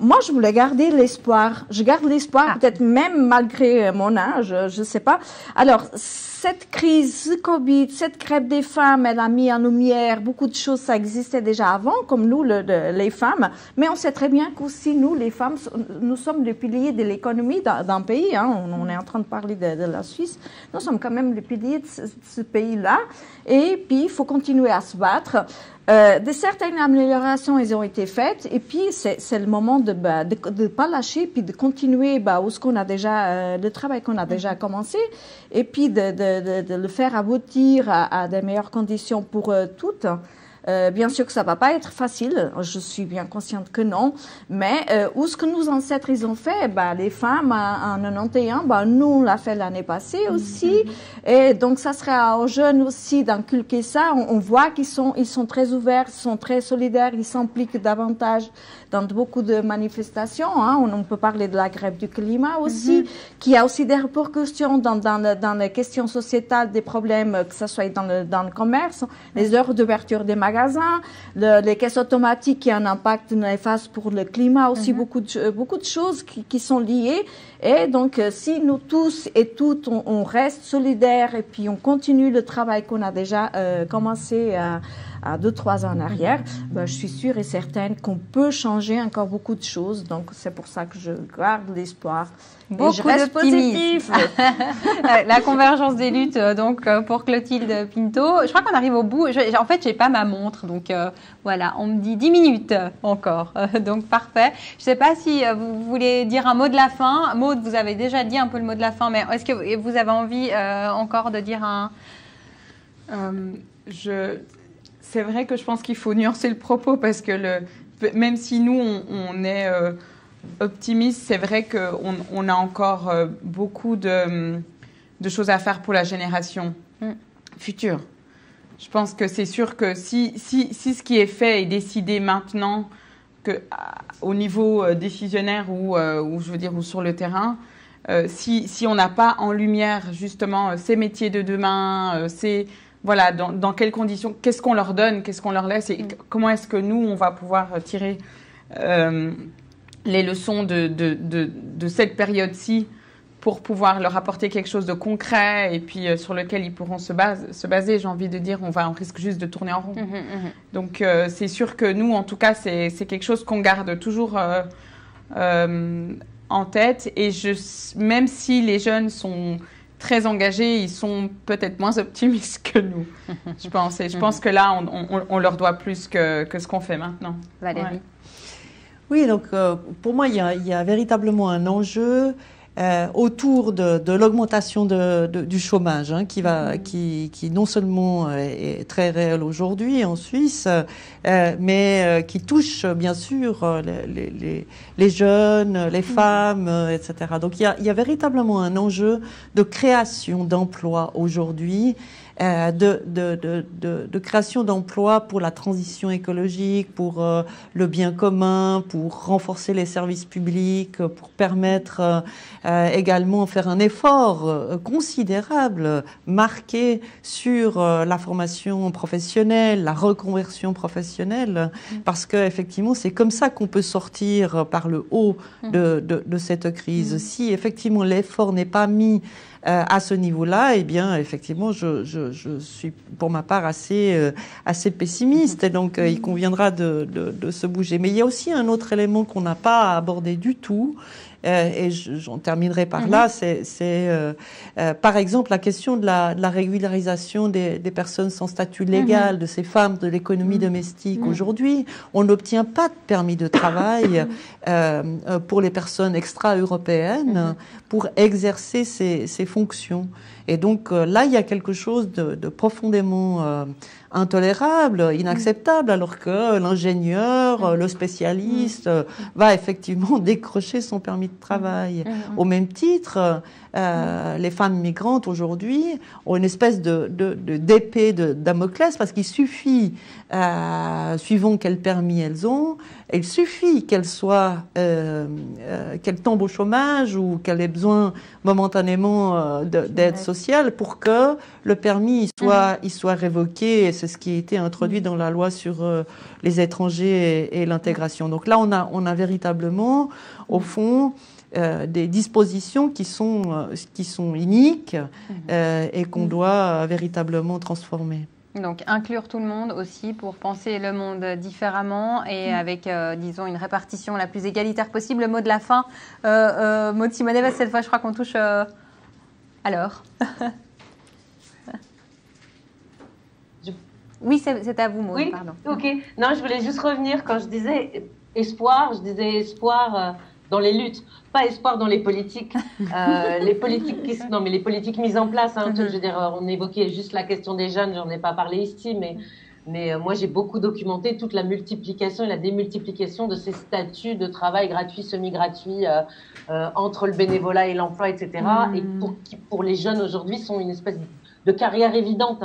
Moi, je voulais garder l'espoir. Je garde l'espoir, peut-être même malgré mon âge, je ne sais pas. Alors, cette crise, ce Covid, cette grève des femmes, elle a mis en lumière beaucoup de choses. Ça existait déjà avant, comme nous, les femmes. Mais on sait très bien qu'aussi, nous, les femmes, nous sommes les piliers de l'économie d'un pays. Hein. On est en train de parler de la Suisse. Nous sommes quand même les piliers de ce pays-là. Et puis, il faut continuer à se battre. De certaines améliorations, elles ont été faites, et puis c'est le moment de pas lâcher, puis de continuer où ce qu'on a déjà, le travail qu'on a déjà commencé, et puis de le faire aboutir à des meilleures conditions pour toutes. Bien sûr que ça va pas être facile, je suis bien consciente que non, mais où ce que nos ancêtres ils ont fait, les femmes en 91, nous on l'a fait l'année passée aussi, et donc ça serait aux jeunes aussi d'inculquer ça. On voit qu'ils sont très ouverts, ils sont très solidaires, ils s'impliquent davantage dans beaucoup de manifestations. Hein. On peut parler de la grève du climat aussi, qui a aussi des répercussions dans les questions sociétales, des problèmes, que ce soit dans le commerce, les heures d'ouverture des magasins, les caisses automatiques qui ont un impact néfaste pour le climat aussi, beaucoup de choses qui sont liées. Et donc, si nous tous et toutes, on reste solidaires et puis on continue le travail qu'on a déjà commencé à 2-3 ans en arrière, je suis sûre et certaine qu'on peut changer encore beaucoup de choses. Donc, c'est pour ça que je garde l'espoir.
Beaucoup
je reste positif.
La convergence des luttes, donc, pour Clotilde Pinto. Je crois qu'on arrive au bout. En fait, j'ai pas ma montre, donc voilà, on me dit 10 minutes encore. Donc, parfait. Je sais pas si vous voulez dire un mot de la fin. Maud, vous avez déjà dit un peu le mot de la fin, mais est-ce que vous avez envie encore de dire un...
C'est vrai que je pense qu'il faut nuancer le propos parce que même si nous, on est optimiste, c'est vrai qu'on a encore beaucoup de choses à faire pour la génération future. Je pense que c'est sûr que si ce qui est fait est décidé maintenant, au niveau décisionnaire ou je veux dire ou sur le terrain, si on n'a pas en lumière justement ces métiers de demain, voilà, dans quelles conditions, qu'est-ce qu'on leur donne, qu'est-ce qu'on leur laisse et comment est-ce que nous, on va pouvoir tirer les leçons de cette période-ci pour pouvoir leur apporter quelque chose de concret et puis sur lequel ils pourront se baser. J'ai envie de dire, on risque juste de tourner en rond. Donc, c'est sûr que nous, en tout cas, c'est quelque chose qu'on garde toujours en tête. Et même si les jeunes sont très engagés, ils sont peut-être moins optimistes que nous, je pense. Et je pense que là, on leur doit plus que ce qu'on fait maintenant.
Valérie.
Ouais. Oui, donc pour moi, il y a véritablement un enjeu autour de l'augmentation du chômage, hein, qui non seulement est très réel aujourd'hui en Suisse, mais qui touche bien sûr les jeunes, les femmes, etc. Donc il y a véritablement un enjeu de création d'emplois aujourd'hui. De création d'emplois pour la transition écologique, pour le bien commun, pour renforcer les services publics, pour permettre également faire un effort considérable, marqué sur la formation professionnelle, la reconversion professionnelle, parce que effectivement c'est comme ça qu'on peut sortir par le haut de cette crise. Si effectivement l'effort n'est pas mis à ce niveau-là, eh bien, effectivement, je suis pour ma part assez pessimiste, et donc il conviendra de se bouger. Mais il y a aussi un autre élément qu'on n'a pas abordé du tout, et j'en terminerai par là, c'est par exemple la question de la régularisation des personnes sans statut légal, de ces femmes de l'économie domestique. Aujourd'hui, on n'obtient pas de permis de travail pour les personnes extra-européennes pour exercer ces fonctions. Et donc là, il y a quelque chose de profondément intolérable, inacceptable, alors que l'ingénieur, le spécialiste va effectivement décrocher son permis de travail. Au même titre, les femmes migrantes aujourd'hui ont une espèce d'épée de Damoclès, parce qu'il suffit, suivant quel permis elles ont, il suffit qu'elles tombent au chômage ou qu'elles aient besoin momentanément d'aide sociale pour que le permis il soit révoqué. C'est ce qui a été introduit dans la loi sur les étrangers et l'intégration. Donc là, on a véritablement, au fond, des dispositions qui sont iniques et qu'on doit véritablement transformer.
Donc, inclure tout le monde aussi pour penser le monde différemment et avec, disons, une répartition la plus égalitaire possible. Le mot de la fin, Maud Simonet, cette fois, je crois qu'on touche à l'heure. Oui, c'est à vous, Maud,
oui,
pardon.
Ok. Non, je voulais juste revenir quand je disais espoir, dans les luttes, pas espoir dans les politiques. Les politiques mises en place. Je veux dire, on évoquait juste la question des jeunes, j'en ai pas parlé ici, mais moi j'ai beaucoup documenté toute la multiplication et la démultiplication de ces statuts de travail gratuit, semi-gratuit, entre le bénévolat et l'emploi, etc. Et qui pour les jeunes aujourd'hui sont une espèce de carrière évidente.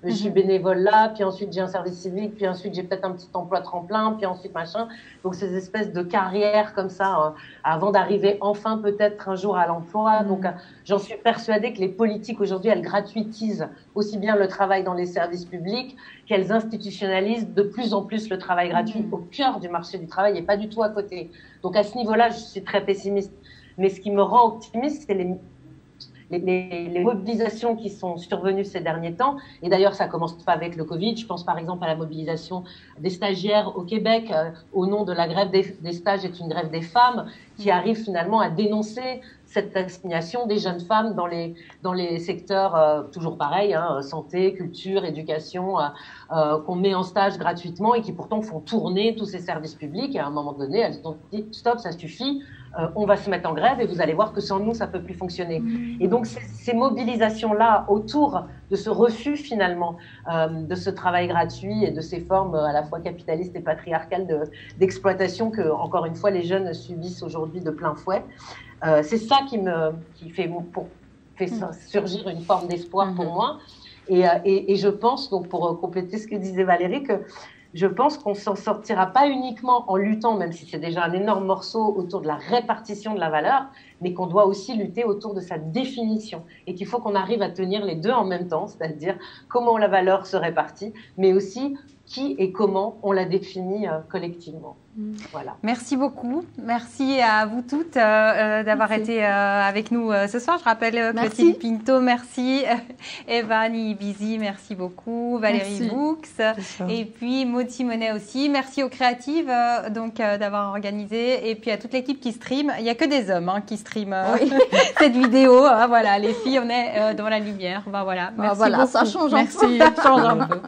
Je suis bénévole là, puis ensuite j'ai un service civique, puis ensuite j'ai peut-être un petit emploi tremplin, puis ensuite machin. Donc ces espèces de carrières comme ça, avant d'arriver enfin peut-être un jour à l'emploi. Donc j'en suis persuadée que les politiques aujourd'hui, elles gratuitisent aussi bien le travail dans les services publics qu'elles institutionnalisent de plus en plus le travail gratuit au cœur du marché du travail et pas du tout à côté. Donc à ce niveau-là, je suis très pessimiste. Mais ce qui me rend optimiste, c'est les mobilisations qui sont survenues ces derniers temps. Et d'ailleurs, ça commence pas avec le Covid. Je pense par exemple à la mobilisation des stagiaires au Québec au nom de la grève des stages est une grève des femmes qui arrive finalement à dénoncer cette assignation des jeunes femmes dans les secteurs toujours pareil, santé, culture, éducation, qu'on met en stage gratuitement et qui pourtant font tourner tous ces services publics. Et à un moment donné, elles ont dit stop, ça suffit. On va se mettre en grève et vous allez voir que sans nous, ça peut plus fonctionner. Et donc, ces mobilisations-là autour de ce refus, finalement, de ce travail gratuit et de ces formes à la fois capitalistes et patriarcales d'exploitation que, encore une fois, les jeunes subissent aujourd'hui de plein fouet, c'est ça qui fait surgir une forme d'espoir pour moi. Et je pense, donc pour compléter ce que disait Valérie, que je pense qu'on s'en sortira pas uniquement en luttant, même si c'est déjà un énorme morceau autour de la répartition de la valeur, mais qu'on doit aussi lutter autour de sa définition et qu'il faut qu'on arrive à tenir les deux en même temps, c'est-à-dire comment la valeur se répartit, mais aussi qui et comment on la définit collectivement. Voilà.
Merci beaucoup. Merci à vous toutes d'avoir été avec nous ce soir. Je rappelle Clotilde Pinto, merci. Evan Ibizi, merci beaucoup. Valérie Boux. Et puis Maud Simonet aussi. Merci aux créatives d'avoir organisé. Et puis à toute l'équipe qui stream. Il n'y a que des hommes qui streament cette vidéo. Voilà, les filles, on est dans la lumière. Voilà. Merci beaucoup.
Ça change un peu.
Merci. Ça change un peu.